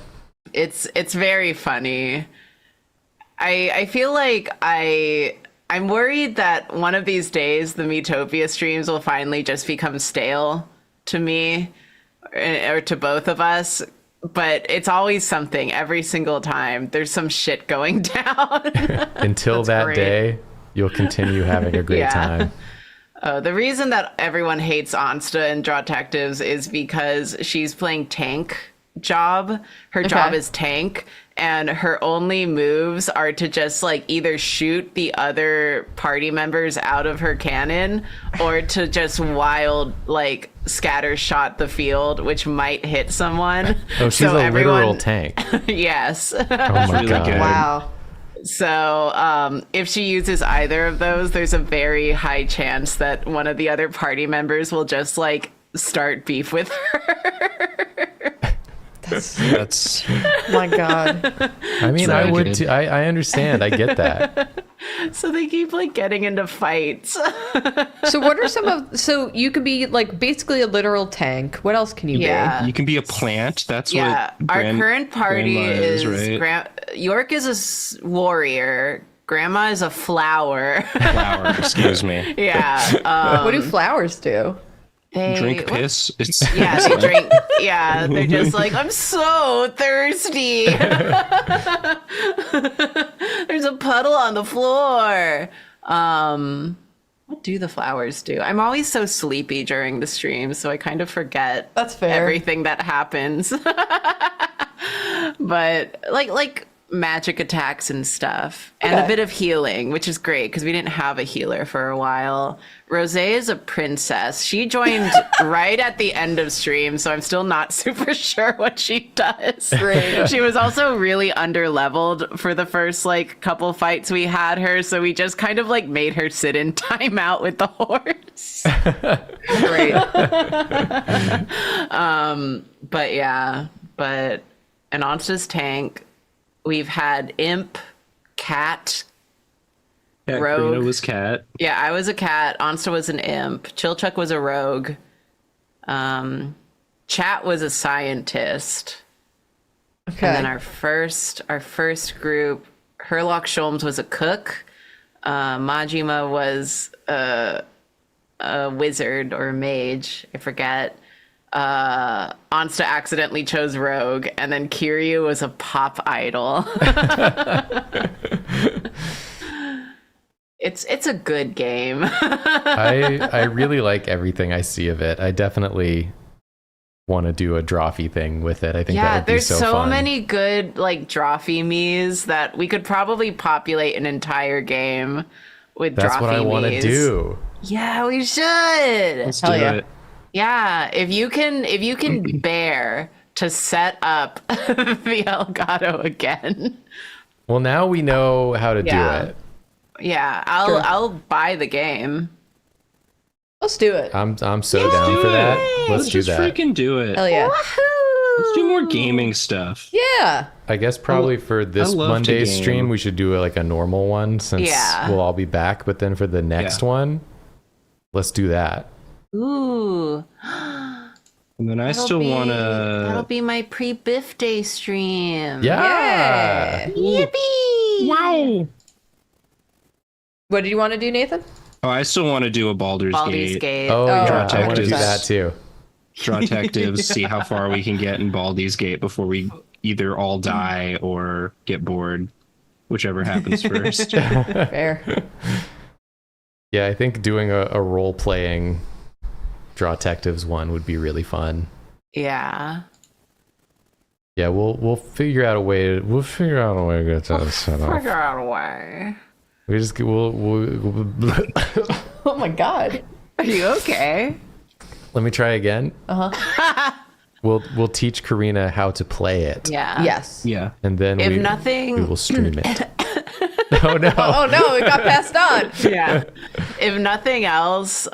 It's very funny. I feel like I'm worried that one of these days the Miitopia streams will finally just become stale to me or to both of us. But it's always something every single time. There's some shit going down. Until that great. day, you'll continue having a great Yeah. time. The reason that everyone hates Ansta and Drawtectives is because she's playing tank job. Her job is tank, and her only moves are to just like either shoot the other party members out of her cannon or to just wild like scatter shot the field, which might hit someone. Oh, she's a literal tank. Yes. Oh my really god. good. Wow. So if she uses either of those, there's a very high chance that one of the other party members will just like start beef with her. That's My God. I mean, I would. Targeted. I understand. I get that. So they keep like getting into fights. So what are some of? So you could be like basically a literal tank. What else can you Yeah. you can be a plant. That's Yeah, what our current party grandma is right? York is a warrior. Grandma is a flower. Flower. Excuse me. Yeah, be? What do flowers do? they Drink what- piss. It's Yeah, they drink. Yeah, they're just like, I'm so thirsty. There's a puddle on the floor. What do the flowers do? I'm always so sleepy during the stream, so I kind of forget That's fair. everything that happens. But like magic attacks and stuff, and a Okay. bit of healing, which is great because we didn't have a healer for a while. Rosé is a princess. She joined right at the end of stream, so I'm still not super sure what she does. Great. She was also really under-leveled for the first like couple fights we had her, so we just kind of like made her sit in timeout with the horse. Great. But yeah, an Ansta's tank. We've had imp, cat. Cat Rogue. Karina was cat. Yeah, I was a cat. Ansta was an imp. Chilchuck was a rogue. Chat was a scientist. Okay. And then our first group, Herlock Sholmes was a cook. Majima was a wizard or a mage, I forget. Ansta accidentally chose rogue, and then Kiryu was a pop idol. It's a good game. I really like everything I see of it. I definitely want to do a Drawfee thing with it. I think that Yeah, would be there's so so fun. many good like Drawfee me's that we could probably populate an entire game with That's Drawfee what I want to me's. do. Yeah, we should. Let's do yeah. it. Yeah, if you can bear to set up the Elgato again. Well, now we know how to Yeah. do it. Yeah, Sure. I'll buy the game. Let's do it. I'm so down for that. Let's do just that. freaking do it. Hell yeah. Let's do more gaming stuff. Yeah. I guess probably for this love to Monday game. stream, we should do like a normal one since Yeah. we'll all be back. But then for the next one, let's do that. Ooh. And then I still want That'll to. be my pre-Biff Day stream. Yeah. Yippee! Wow. What do you want to do, Nathan? Oh, I still want to do a Baldur's Baldur's Gate. Gate. Oh, yeah. I want to do 100%. that too. Draw detectives, see how far we can get in Baldur's Gate before we either all die or get bored, whichever happens first. Fair. Yeah, I think doing a role playing Draw Detectives one would be really fun. Yeah. Yeah, we'll figure out a way. We'll figure out a way to get that set up. Figure out a way. We just we'll Oh my god. Are you okay? let me try again. We'll teach Karina how to play it. Yeah. Yes. Yeah. And then If we nothing, will stream it. Oh no. Oh no, it got passed on. yeah. If nothing else,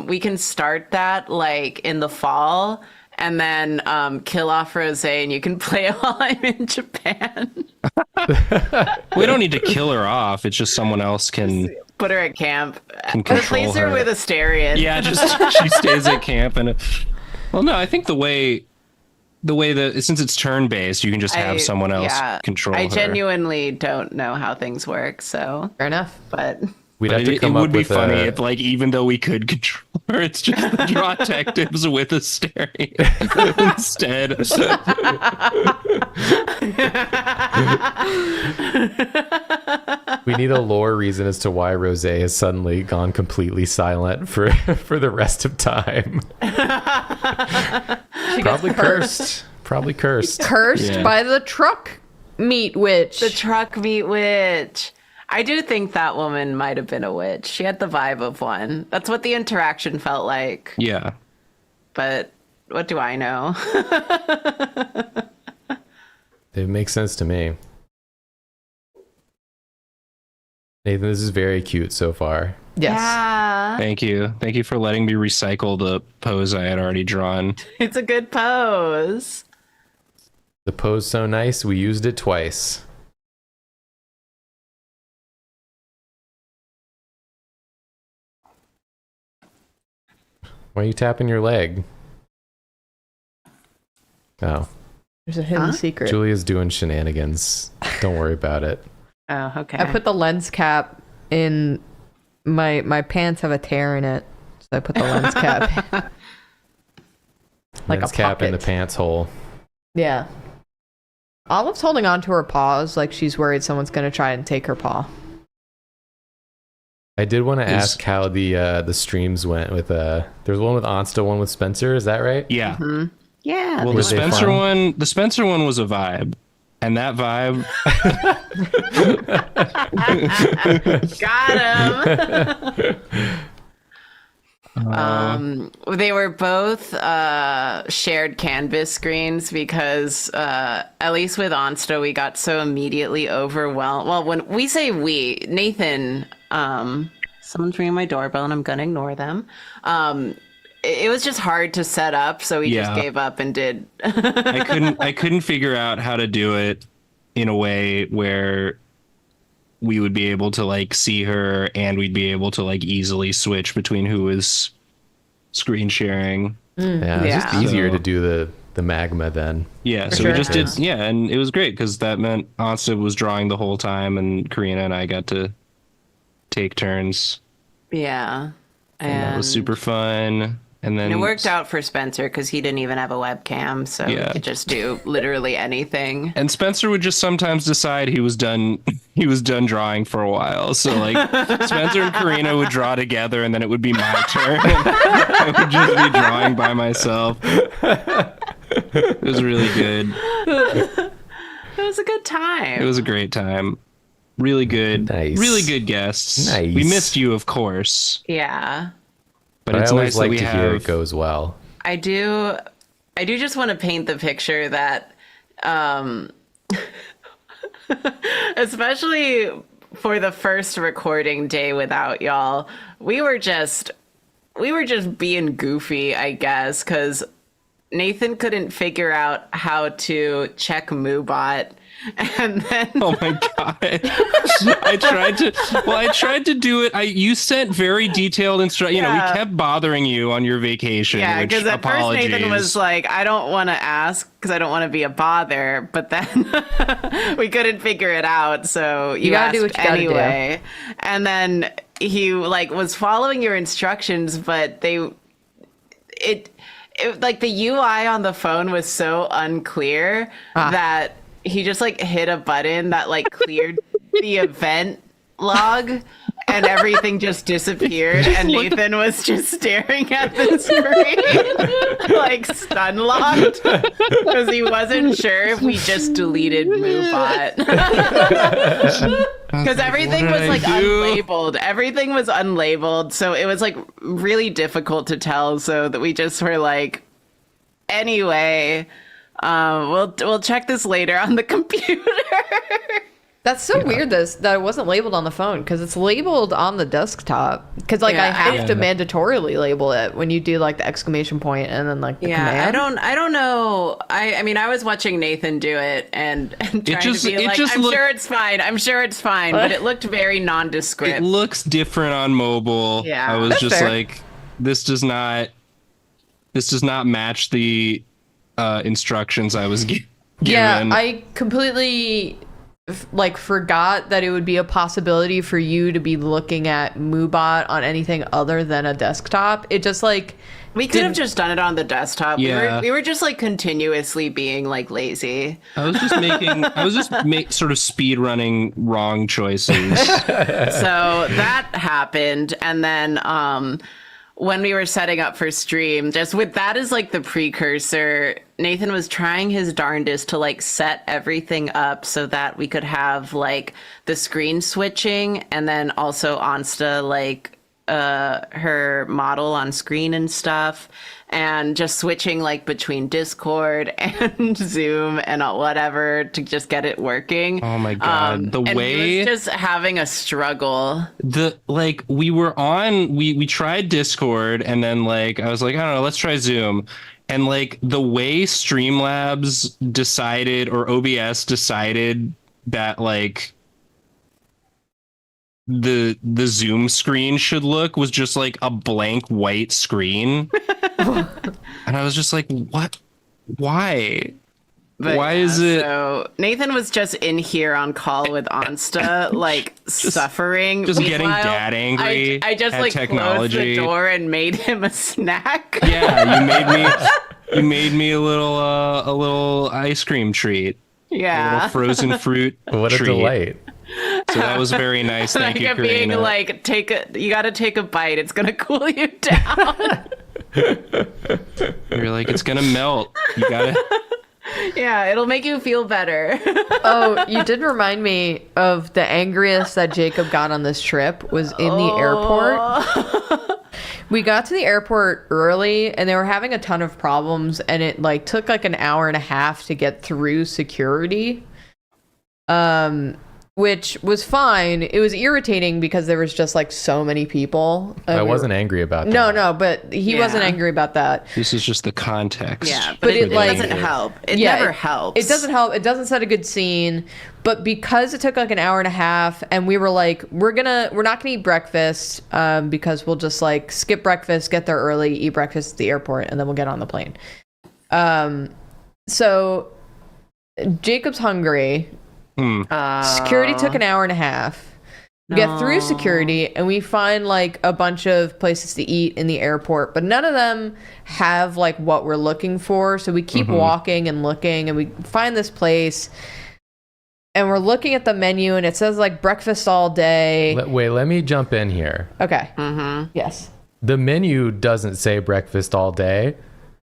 we can start that like in the fall and then kill off Rosé and you can play it while I'm in Japan. We don't need to kill her off. It's just someone else can Put her at camp. control Replace her her. with Asterion. Yeah, just she stays at camp and well, no, I think the way that since it's turn based, you can just have someone else control I her. genuinely don't know how things work, so Fair enough. but We'd But have to it come would up be with funny a, if, like, even though we could control her, it's just the draw detectives with a stereo instead. we need a lore reason as to why Rosé has suddenly gone completely silent for the rest of time. Probably cursed. Probably cursed. Cursed Yeah. by the truck meat witch. the truck meat witch. I do think that woman might have been a witch. She had the vibe of one. That's what the interaction felt like. Yeah. But what do I know? It makes sense to me. Nathan, this is very cute so far. Yes. Yeah. Thank you. Thank you for letting me recycle the pose I had already drawn. It's a good pose. The pose so nice, we used it twice. Why are you tapping your leg? Oh, There's a hidden secret. Julia's doing shenanigans. Don't worry about it. Oh, okay. I put the lens cap in my pants have a tear in it. So I put the lens cap. Like Lens a cap in the pocket. pants hole. Yeah. Olive's holding on to her paws like she's worried someone's going to try and take her paw. I did want to ask how the streams went with there's one with Onsta, one with Spencer. Is that right? Yeah. yeah. Well, Were the they Spencer fun? the Spencer one was a vibe. And that vibe, Got him. They were both shared canvas screens because at least with Onsta, we got so immediately overwhelmed. Well, when we say we, Nathan, someone's ringing my doorbell and I'm gonna ignore them. It was just hard to set up, so we just Yeah. gave up and did. I couldn't figure out how to do it in a way where we would be able to like see her and we'd be able to like easily switch between who was screen sharing. Yeah, it's just Yeah. easier So- to do the magma then. Yeah, so sure. we just did and it was great because that meant Ansa was drawing the whole time and Karina and I got to take turns. Yeah. And that was super fun. And then And it worked out for Spencer because he didn't even have a webcam, so he could just do literally anything. And Spencer would just sometimes decide he was done drawing for a while. So like Spencer and Karina would draw together and then it would be my turn. I would just be drawing by myself. It was really good. It was a good time. It was a great time. Really good. Nice. Really good guests. Nice. We missed you, of course. Yeah. But I it's always nice like that we to have hear it goes well. I do just want to paint the picture that especially for the first recording day without y'all, we were just being goofy, I guess, because Nathan couldn't figure out how to check Moobot. And then Oh my god! I tried to do it. You sent very detailed instructions. Yeah. We kept bothering you on your vacation. yeah, which, because at first apologies. Nathan was like, I don't want to ask because I don't want to be a bother. But then we couldn't figure it out, so you gotta asked do what you gotta do. anyway. And then he like was following your instructions, but it like the UI on the phone was so unclear that he just like hit a button that like cleared the event log and everything just disappeared and Nathan was just staring at the screen like stun locked because he wasn't sure if we just deleted Moobot. Because everything was like unlabeled. Everything was unlabeled, so it was like really difficult to tell, so that we just were like, anyway, we'll check this later on the computer. That's so weird that it wasn't labeled on the phone, because it's labeled on the desktop. Because like I have to mandatorily label it when you do like the exclamation point and then like the command. I don't know. I mean, I was watching Nathan do it and trying to be like, sure it's fine. I'm sure it's fine. But it looked very nondescript. It looks different on mobile. Yeah. I was That's just fair. like, this does not match the instructions I was given. Yeah, I completely forgot that it would be a possibility for you to be looking at Moobot on anything other than a desktop. It just like We could have just done it on the desktop. Yeah. We were just like continuously being like lazy. I was just sort of speed running wrong choices. So that happened. And then when we were setting up for stream, just with that as like the precursor, Nathan was trying his darndest to like set everything up so that we could have like the screen switching and then also Ansta like her model on screen and stuff, and just switching like between Discord and Zoom and whatever to just get it working. Oh my god, he was just having a struggle. We tried Discord and then like I was like, I don't know, let's try Zoom. And like the way Streamlabs decided or OBS decided that like the Zoom screen should look was just like a blank white screen. And I was just like, what? Why? But why is it? So Nathan was just in here on call with Ansta, like suffering, just getting Meanwhile, dad angry. I just at like technology. closed the door and made him a snack. Yeah, you made me a little ice cream treat. A Yeah. little frozen fruit. What a treat. delight. So that was very nice. Thank you, Like being Karina. like, you got to take a bite. It's gonna cool you down. You're like, it's gonna melt. You gotta. Yeah, it'll make you feel better. Oh, you did remind me of the angriest that Jacob got on this trip was in the airport. We got to the airport early and they were having a ton of problems, and it like took like an hour and a half to get through security. Which was fine. It was irritating because there was just like so many people. I wasn't angry about that. No, but he wasn't angry about that. This is just the context. Yeah, But but it, it like- doesn't help. It never helps. It doesn't help. It doesn't set a good scene. But because it took like an hour and a half, and we were like, we're not gonna eat breakfast because we'll just like skip breakfast, get there early, eat breakfast at the airport, and then we'll get on the plane. So Jacob's hungry. Security took an hour and a half. We get through security and we find like a bunch of places to eat in the airport, but none of them have like what we're looking for. So we keep walking and looking, and we find this place and we're looking at the menu and it says like breakfast all day. Wait, let me jump in here. Okay. Yes. The menu doesn't say breakfast all day.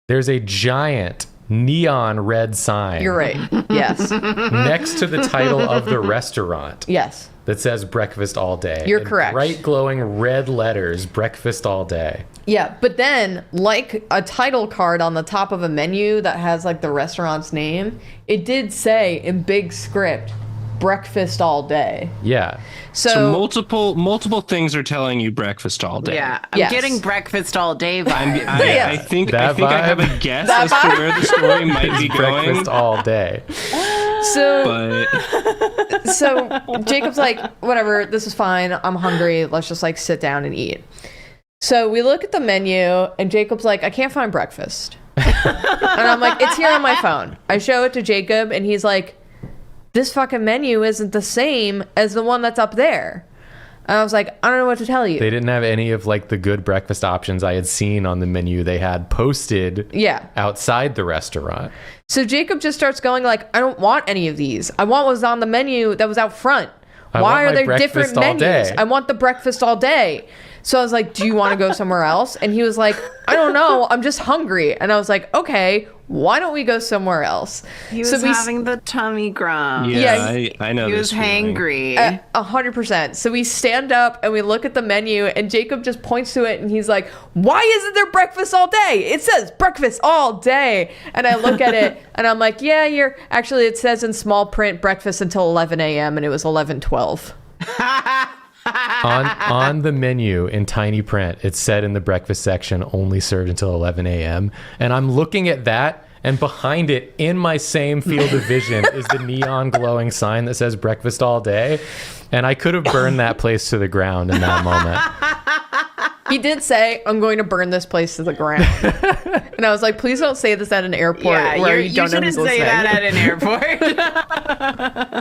There's a giant neon red sign. You're right. Yes. Next to the title of the restaurant. Yes. That says breakfast all day. You're in correct. Bright glowing red letters, breakfast all day. Yeah, but then like a title card on the top of a menu that has like the restaurant's name, it did say in big script, breakfast all day. Yeah. So multiple things are telling you breakfast all day. Yeah, I'm Yes. getting breakfast all day vibes. I think I have a guess That as to where the story might be going. Breakfast all day. So But so Jacob's like, whatever, this is fine. I'm hungry. Let's just like sit down and eat. So we look at the menu and Jacob's like, I can't find breakfast. And I'm like, it's here on my phone. I show it to Jacob and he's like, this fucking menu isn't the same as the one that's up there. And I was like, I don't know what to tell you. They didn't have any of like the good breakfast options I had seen on the menu they had posted outside the restaurant. So Jacob just starts going like, I don't want any of these. I want what was on the menu that was out front. Why are there different menus? I want the breakfast all day. So I was like, do you want to go somewhere else? And he was like, I don't know. I'm just hungry. And I was like, okay, why don't we go somewhere else? He was having the tummy grumps. I know He this was feeling. hangry. 100%. So we stand up and we look at the menu and Jacob just points to it and he's like, why isn't there breakfast all day? It says breakfast all day. And I look at it and I'm like, yeah, it says in small print breakfast until 11 a.m. and it was 11:12. On the menu in tiny print, it said in the breakfast section only served until 11 a.m. And I'm looking at that, and behind it in my same field of vision is the neon glowing sign that says breakfast all day. And I could have burned that place to the ground in that moment. He did say, I'm going to burn this place to the ground. And I was like, please don't say this at an airport where you don't know who's listening. You shouldn't say that at an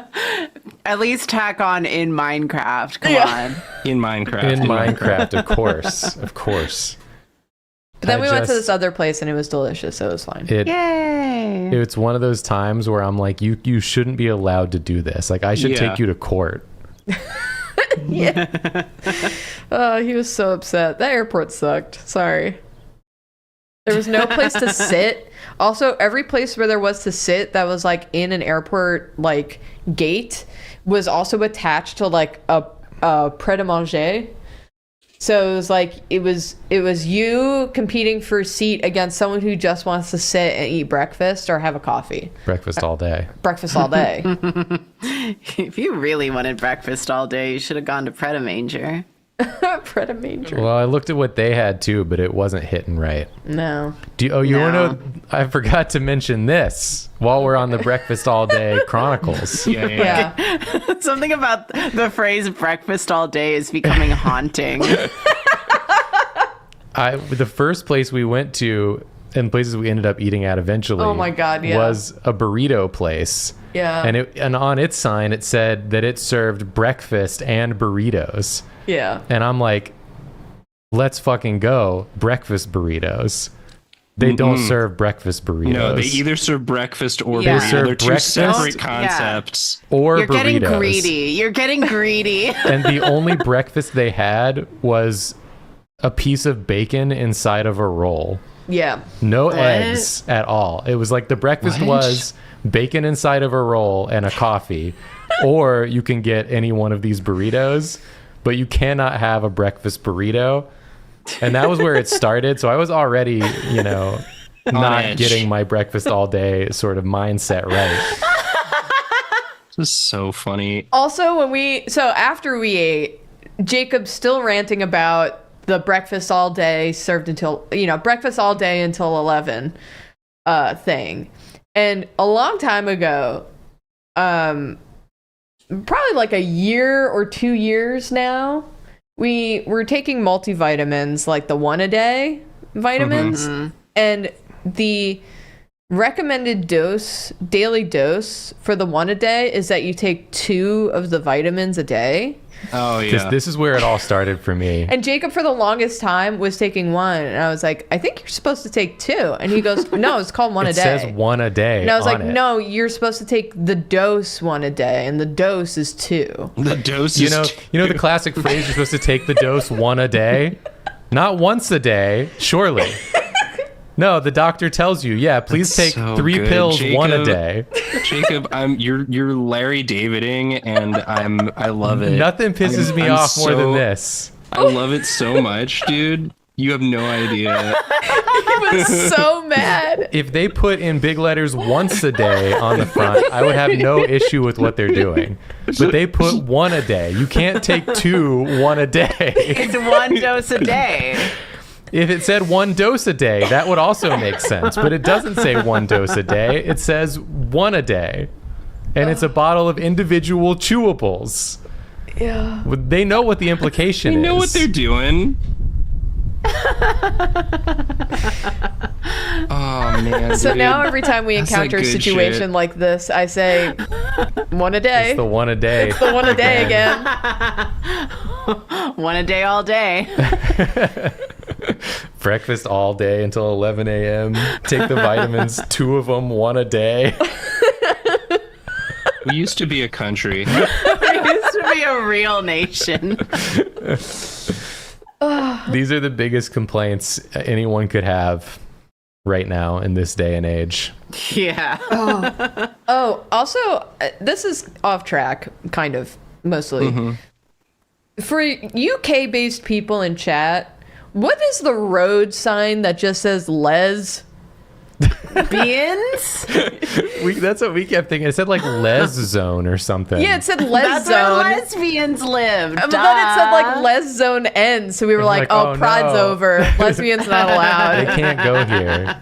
airport. At least tack on in Minecraft. Come on. In Minecraft. In Minecraft, of course. Of course. But then we went to this other place and it was delicious, so it was fine. Yay. It's one of those times where I'm like, you shouldn't be allowed to do this. Like, I should take you to court. Yeah. Oh, he was so upset. That airport sucked. Sorry. There was no place to sit. Also, every place where there was to sit that was like in an airport like gate was also attached to like a pret-a-manger. So it was like it was you competing for a seat against someone who just wants to sit and eat breakfast or have a coffee. Breakfast all day. Breakfast all day. If you really wanted breakfast all day, you should have gone to Pret-a-Manger. Pret-a-manger. Well, I looked at what they had too, but it wasn't hitting right. No. You want to know? I forgot to mention this while we're on the breakfast all day chronicles. Yeah. Something about the phrase breakfast all day is becoming haunting. The first place we went to and places we ended up eating at eventually Oh my God, yeah. was a burrito place. Yeah. And on its sign it said that it served breakfast and burritos. Yeah. And I'm like, let's fucking go. Breakfast burritos. They don't serve breakfast burritos. No, they either serve breakfast or Yeah. burrito. They serve They're two breakfast. separate concepts. Or You're burritos. getting greedy. You're getting greedy. And the only breakfast they had was a piece of bacon inside of a roll. Yeah. No eggs at all. It was like the breakfast was bacon inside of a roll and a coffee. Or you can get any one of these burritos, but you cannot have a breakfast burrito. And that was where it started. So I was already, not edge. getting my breakfast all day sort of mindset right. This is so funny. Also, after we ate, Jacob's still ranting about the breakfast all day served until, breakfast all day until 11 thing. And a long time ago, probably like a year or 2 years now, we were taking multivitamins, like the one a day vitamins. And the recommended daily dose for the one a day is that you take 2 of the vitamins a day. Oh yeah. This is where it all started for me. And Jacob, for the longest time, was taking 1. And I was like, I think you're supposed to take 2. And he goes, no, it's called 1 a It day. says 1 a day. And I was like, on it. no, you're supposed to take the dose 1 a day. And the dose is 2. The dose You is know the classic phrase, you're supposed to take the dose 1 a day? Not once a day, surely. No, the doctor tells you, yeah, please That's take so 3 good, pills 1 a Jacob. day. Jacob, you're Larry Daviding, and I love it. Nothing pisses me I'm off more than so- this. I love it so much, dude. You have no idea. He was so mad. If they put in big letters once a day on the front, I would have no issue with what they're doing. But they put 1 a day. You can't take 2 1 a day. It's 1 dose a day. If it said 1 dose a day, that would also make sense. But it doesn't say 1 dose a day. It says 1 a day. And it's a bottle of individual chewables. Yeah. They know what the implication You is. know what they're doing. Oh man. So dude. now every time we That's encounter a like good situation shit. like this, I say 1 a day. It's the 1 a day. The 1 a day again. 1 a day all day. Breakfast all day until 11 a.m. Take the vitamins, 2 of them, 1 a day. We used to be a country. We used to be a real nation. These are the biggest complaints anyone could have right now in this day and age. Yeah. Oh, also, this is off track, kind of, mostly. For UK-based people in chat, what is the road sign that just says Les? Beans? That's what we kept thinking. It said like Les Zone or something. Yeah, it said Les That's where Zone. lesbians live. But then it said like Les Zone ends, so we were like, like, oh, oh, Pride's no. over. Lesbians not They allowed. can't go here.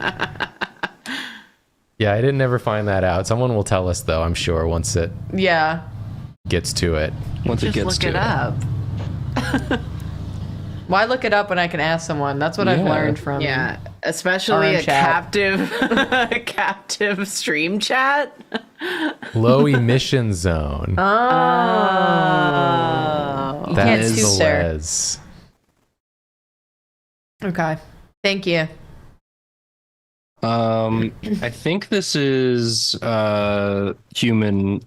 Yeah, I didn't ever find that out. Someone will tell us though, I'm sure, once it Yeah. gets to it. Once it Just gets look to it up. Why look it up when I can ask someone? That's what I've Yeah. learned from. Yeah, Our especially own a chat. captive stream chat. Low emission zone. Oh. You That can't is toot the there. Les. Okay. Thank you. I think this is human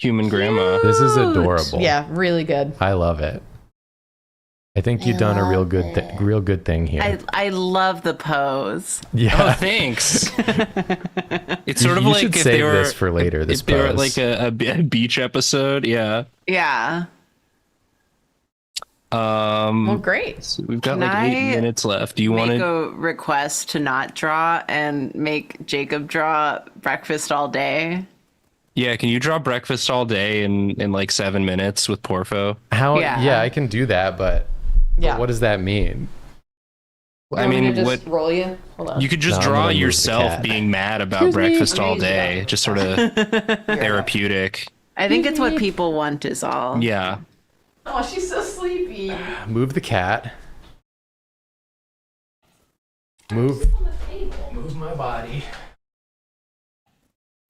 grandma. This is adorable. Yeah, really good. I love it. I think you've done a real good thing here. I love the pose. Oh, yeah. thanks. It's sort of You like should if save they were this for later, this if they were pose. like a beach episode. Yeah. Yeah. Well, great. So we've got Can like 8 I minutes left. Do you want Make to? a request to not draw and make Jacob draw breakfast all day. Yeah. Can you draw breakfast all day in like 7 minutes with Porfo? How? Yeah. Yeah, I can do that, but Yeah. what does that mean? I mean, what roll you? Hold on. you could just No, I'm draw gonna move the yourself cat. being mad about Excuse me. breakfast all Amazing. day. Just sort of therapeutic. I think it's what people want is all. Yeah. Oh, she's so sleepy. Move the cat. Move my body.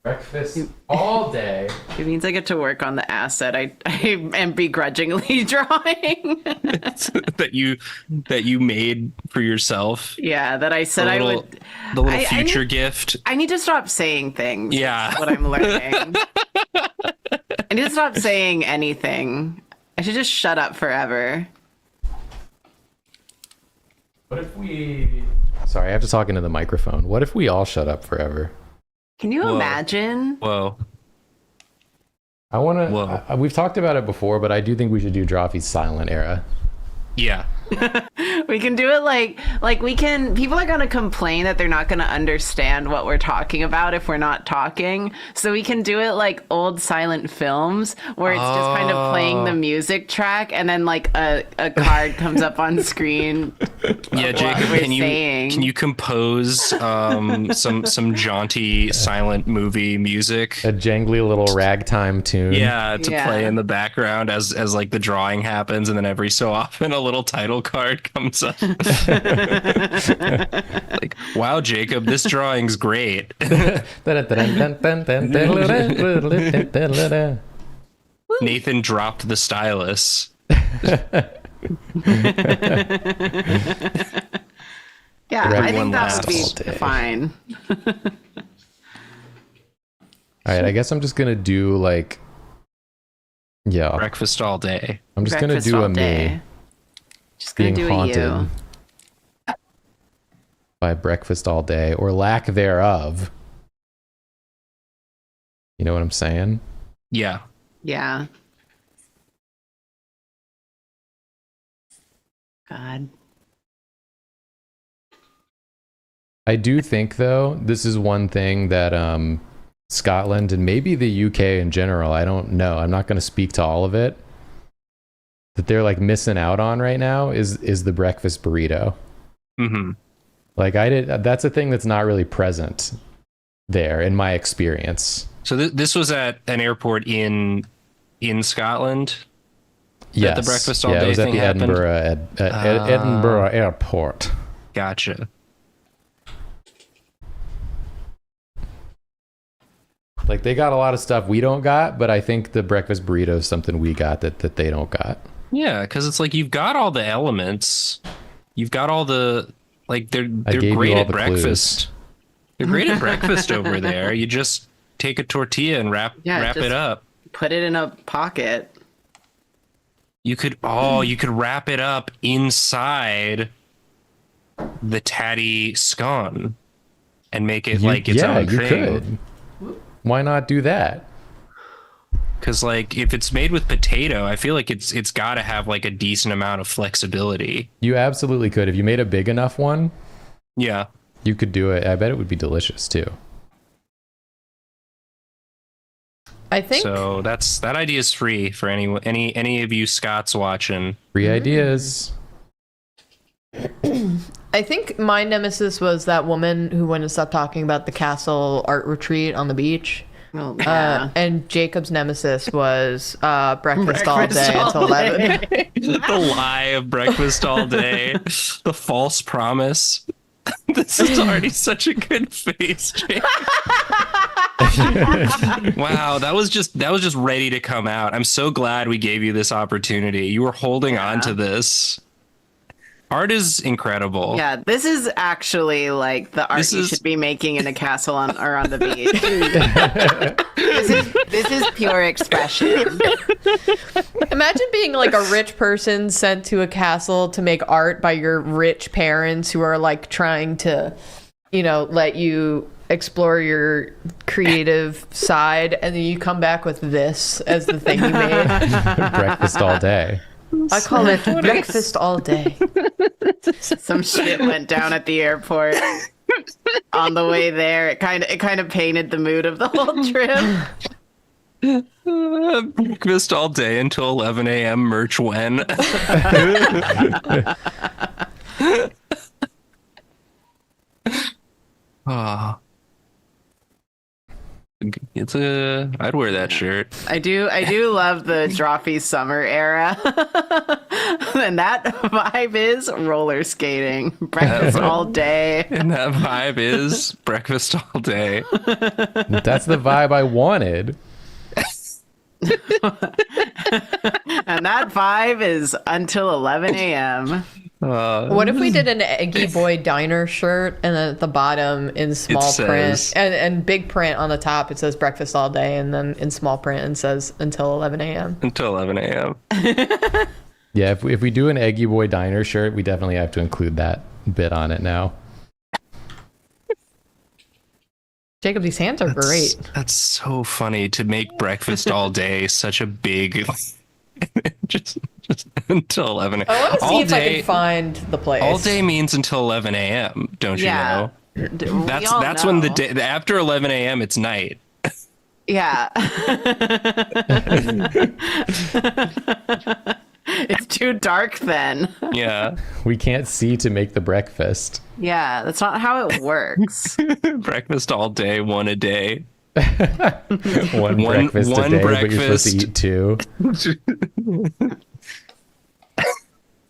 Breakfast all day. It means I get to work on the asset I am begrudgingly drawing. that you made for yourself. Yeah, that I said I would. The little I future need- gift. I need to stop saying things. Yeah. Is what I'm learning. I need to stop saying anything. I should just shut up forever. What if we... Sorry, I have to talk into the microphone. What if we all shut up forever? Can you Whoa. imagine? Whoa. I want Whoa. to... We've talked about it before, but I do think we should do Drawfee's silent era. Yeah. We can do it like we can. People are going to complain that they're not going to understand what we're talking about if we're not talking. So we can do it like old silent films where it's just kind of playing the music track and then like a card comes up on screen Yeah, Jacob, we're can saying. you compose some jaunty silent movie music? A jangly little ragtime tune. Yeah, to Yeah. play in the background as like the drawing happens, and then every so often a little title card comes up. Like, wow, Jacob, this drawing's great. Nathan dropped the stylus. Yeah, I Everyone think that laughs would all be day. fine. All right, I guess I'm just gonna do like, yeah, Breakfast all day. I'm just Breakfast gonna do all a day. me Just gonna being do a haunted you. by breakfast all day or lack thereof. You know what I'm saying? Yeah. Yeah. God. I do think though, this is one thing that Scotland and maybe the UK in general, I don't know, I'm not going to speak to all of it, that they're like missing out on right now is the breakfast burrito. Mm-hmm. Like that's a thing that's not really present there in my experience. So this was at an airport in Scotland. Yes. The breakfast all yeah, day it was at thing the happened? Edinburgh airport. Gotcha. Like they got a lot of stuff we don't got, but I think the breakfast burrito is something we got that they don't got. Yeah, because it's like you've got all the elements, you've got all the like they're gave you great all at the breakfast. They're great at breakfast over there. You just take a tortilla and wrap just- it up. Put it in a pocket. You could wrap it up inside the tatty scone and make it like its own you thing. could. Why not do that? Because like if it's made with potato, I feel like it's got to have like a decent amount of flexibility. You absolutely could. If you made a big enough one, Yeah. you could do it. I bet it would be delicious too. I think So that idea is free for any of you Scots watching. Free ideas. I think my nemesis was that woman who wouldn't stop talking about the castle art retreat on the beach. Well, yeah. And Jacob's nemesis was breakfast all Breakfast day all until 11. The lie of breakfast all day, the false promise. This is already such a good face, Jake. Wow, that was just ready to come out. I'm so glad we gave you this opportunity. You were holding on to this. Art is incredible. Yeah, this is actually like the art you should be making in a castle on the beach. This is pure expression. Imagine being like a rich person sent to a castle to make art by your rich parents who are like trying to, let you explore your creative side, and then you come back with this as the thing you made. Breakfast all day. I call it breakfast all day. Some shit went down at the airport on the way there. It kind of painted the mood of the whole trip. Breakfast all day until 11 a.m. merch when. Ah. I'd wear that shirt. I do love the Drawfee summer era. And that vibe is roller skating. Breakfast all day. And that vibe is breakfast all day. That's the vibe I wanted. And that vibe is until 11 a.m. What if we did an Eggy Boy Diner shirt, and then at the bottom in small print and big print on the top it says breakfast all day, and then in small print it says until 11 a.m. Until 11 a.m. Yeah, if we do an Eggy Boy Diner shirt, we definitely have to include that bit on it now. Jacob, these hands are great. That's so funny to make breakfast all day such a big just until 11 I want to see all if day, I can find the place. all day means until 11 a.m. Don't Yeah. you know? We all That's when the know. day after 11 a.m. it's night. Yeah. It's too dark then. Yeah. We can't see to make the breakfast. Yeah, that's not how it works. Breakfast all day, one a day. One breakfast a day, but you're supposed to eat two.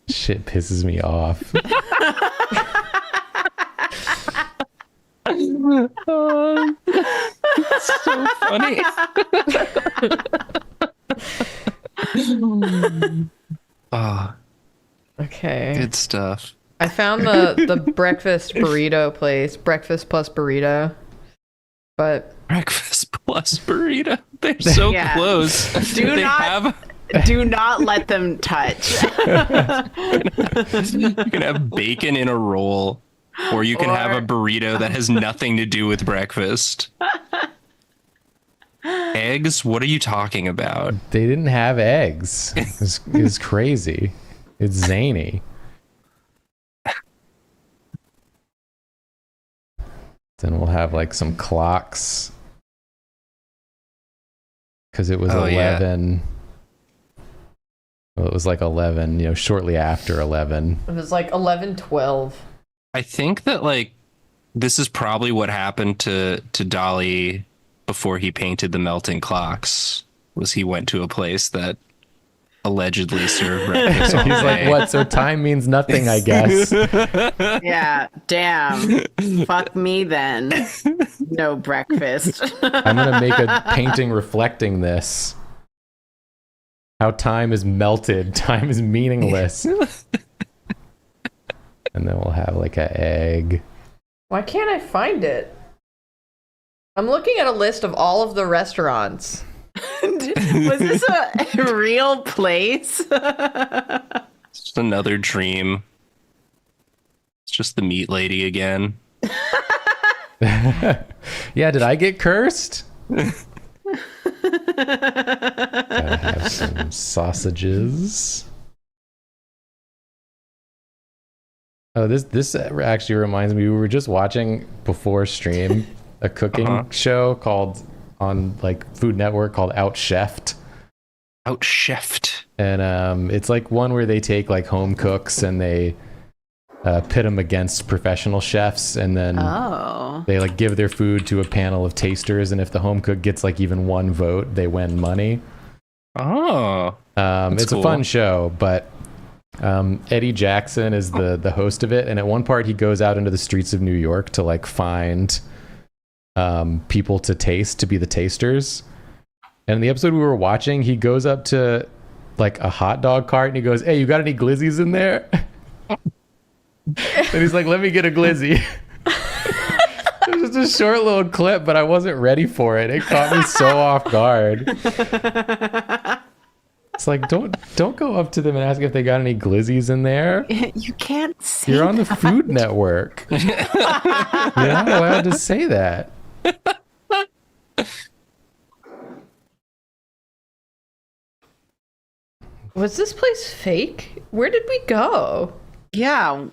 Shit pisses me off. It's so funny. Okay. Good stuff. I found the breakfast burrito place, breakfast plus burrito. But Breakfast plus burrito. They're so Yeah. close. Do not let them touch. You can have bacon in a roll, or you can have a burrito that has nothing to do with breakfast. Eggs? What are you talking about? they didn't have eggs. It's crazy. It's zany. Then we'll have like some clocks. Because it was 11. Well, it was like 11, shortly after 11. it was like 11:12. I think that like this is probably what happened to Dolly before he painted the melting clocks. Was he went to a place that allegedly served breakfast all He's like, day. what? So time means nothing, I guess. Yeah, damn. Fuck me then. No breakfast. I'm going to make a painting reflecting this. How time is melted. Time is meaningless. And then we'll have like an egg. Why can't I find it? I'm looking at a list of all of the restaurants. Was this a real place? It's just another dream. It's just the meat lady again. Yeah, did I get cursed? Gotta have some sausages. Oh, this actually reminds me. We were just watching before stream a cooking show called on like Food Network called Out Chefed. Out chefed. And it's like one where they take like home cooks and they pit them against professional chefs, and then they like give their food to a panel of tasters, and if the home cook gets like even one vote, they win money. Oh, It's cool. a fun show, but Eddie Jackson is the host of it, and at one part he goes out into the streets of New York to like find people to taste, to be the tasters. And in the episode we were watching, he goes up to like a hot dog cart and he goes, "Hey, you got any glizzies in there?" And he's like, "Let me get a glizzy." It was just a short little clip, but I wasn't ready for it. It caught me so off guard. It's like, don't go up to them and ask if they got any glizzies in there. You can't say You're on the Food Network. You're not allowed to say that. Was this place fake? Where did we go? Yeah.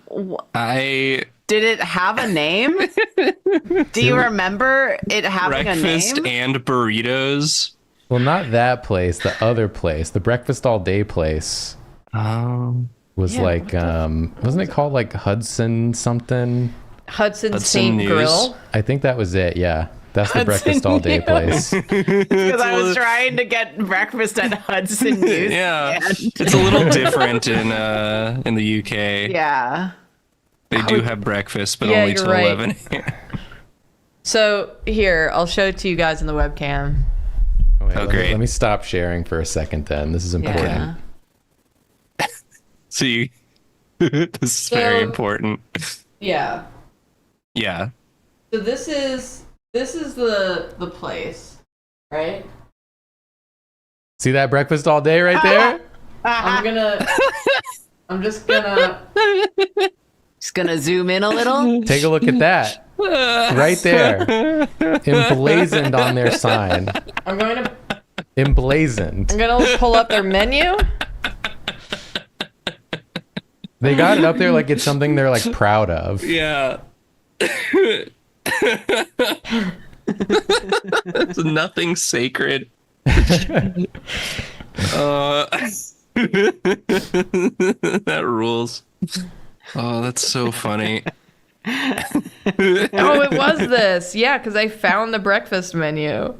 Did it have a name? Do you remember it having breakfast a name? and burritos. Well, not that place. The other place, the breakfast all day place, was Yeah, like, wasn't it called like Hudson something? Hudson Saint News. Grill. I think that was it. Yeah, that's the Hudson breakfast all day News. place. Because I was trying to get breakfast at Hudson News. Yeah, it's a little different in the UK. Yeah. They do have breakfast, but Yeah, only you're till right. 11. So here, I'll show it to you guys in the webcam. Wait, great. Let me stop sharing for a second. Then this is important. Yeah. See, this is very So- important. Yeah. Yeah. So this is the place, right? See that breakfast all day right there? I'm just gonna Just gonna zoom in a little. Take a look at that. Right there. Emblazoned on their sign. I'm gonna Emblazoned. pull up their menu. They got it up there like it's something they're like proud of. Yeah. It's nothing sacred. That rules. Oh, that's so funny. Oh, it was this. Yeah, because I found the breakfast menu.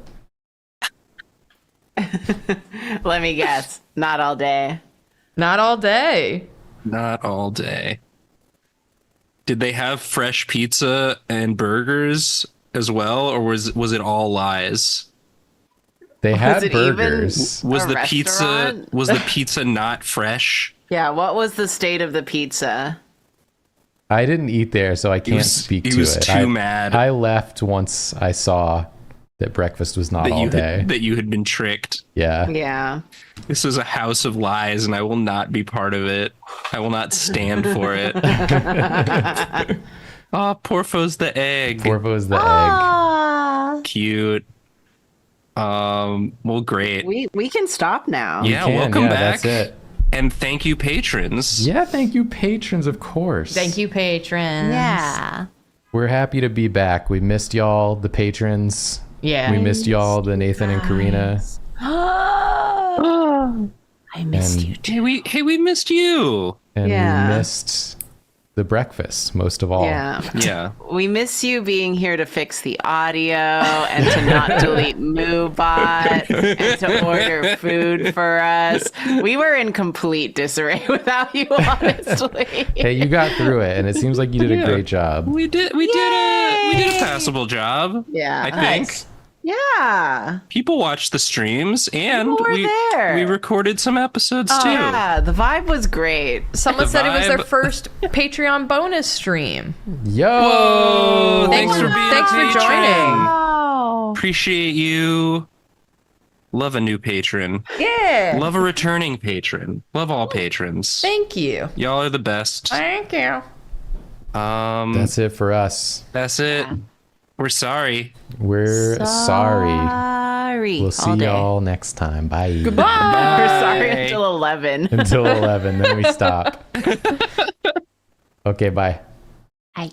Let me guess. Not all day. Not all day. Not all day. Did they have fresh pizza and burgers as well, or was it all lies? They had it even- burgers. Was A restaurant? the pizza not fresh? Yeah, what was the state of the pizza? I didn't eat there, so I can't speak to it. He was too I, mad I left once I saw that breakfast was not all day. that you had been tricked. Yeah. Yeah. This is a house of lies, and I will not be part of it. I will not stand for it. Oh, Porfo's the egg. Porvo's the egg. Ah, Cute. Well, great. we can stop now. Yeah, Can, welcome yeah, back. That's it. And thank you, patrons. Yeah, thank you, patrons, of course. Thank you, patrons. Yeah. We're happy to be back. We missed y'all, the patrons. Yeah. We missed y'all, the Nathan and Karina. I missed And- you too. Hey, we missed you. And Yeah. we missed the breakfast most of all. Yeah. Yeah. We miss you being here to fix the audio and to not delete MooBot and to order food for us. We were in complete disarray without you, honestly. Hey, you got through it, and it seems like you did a Yeah. great job. We did a passable job. Yeah. I think. Nice. Yeah. People watched the streams, and People were we there. we recorded some episodes too. Yeah. The vibe was great. Someone The said it was their vibe- first Patreon bonus stream. Yo! Whoa, thanks for being Thanks a for patron. joining. Oh. Appreciate you. Love a new patron. Yeah. Love a returning patron. Love all patrons. Thank you. Y'all are the best. Thank you. That's it for us. That's it. We're sorry. We're sorry. Sorry. We'll see All day. y'all next time. Bye. Goodbye. We're sorry Bye. until 11. Until 11, then we stop. Okay, bye. Bye.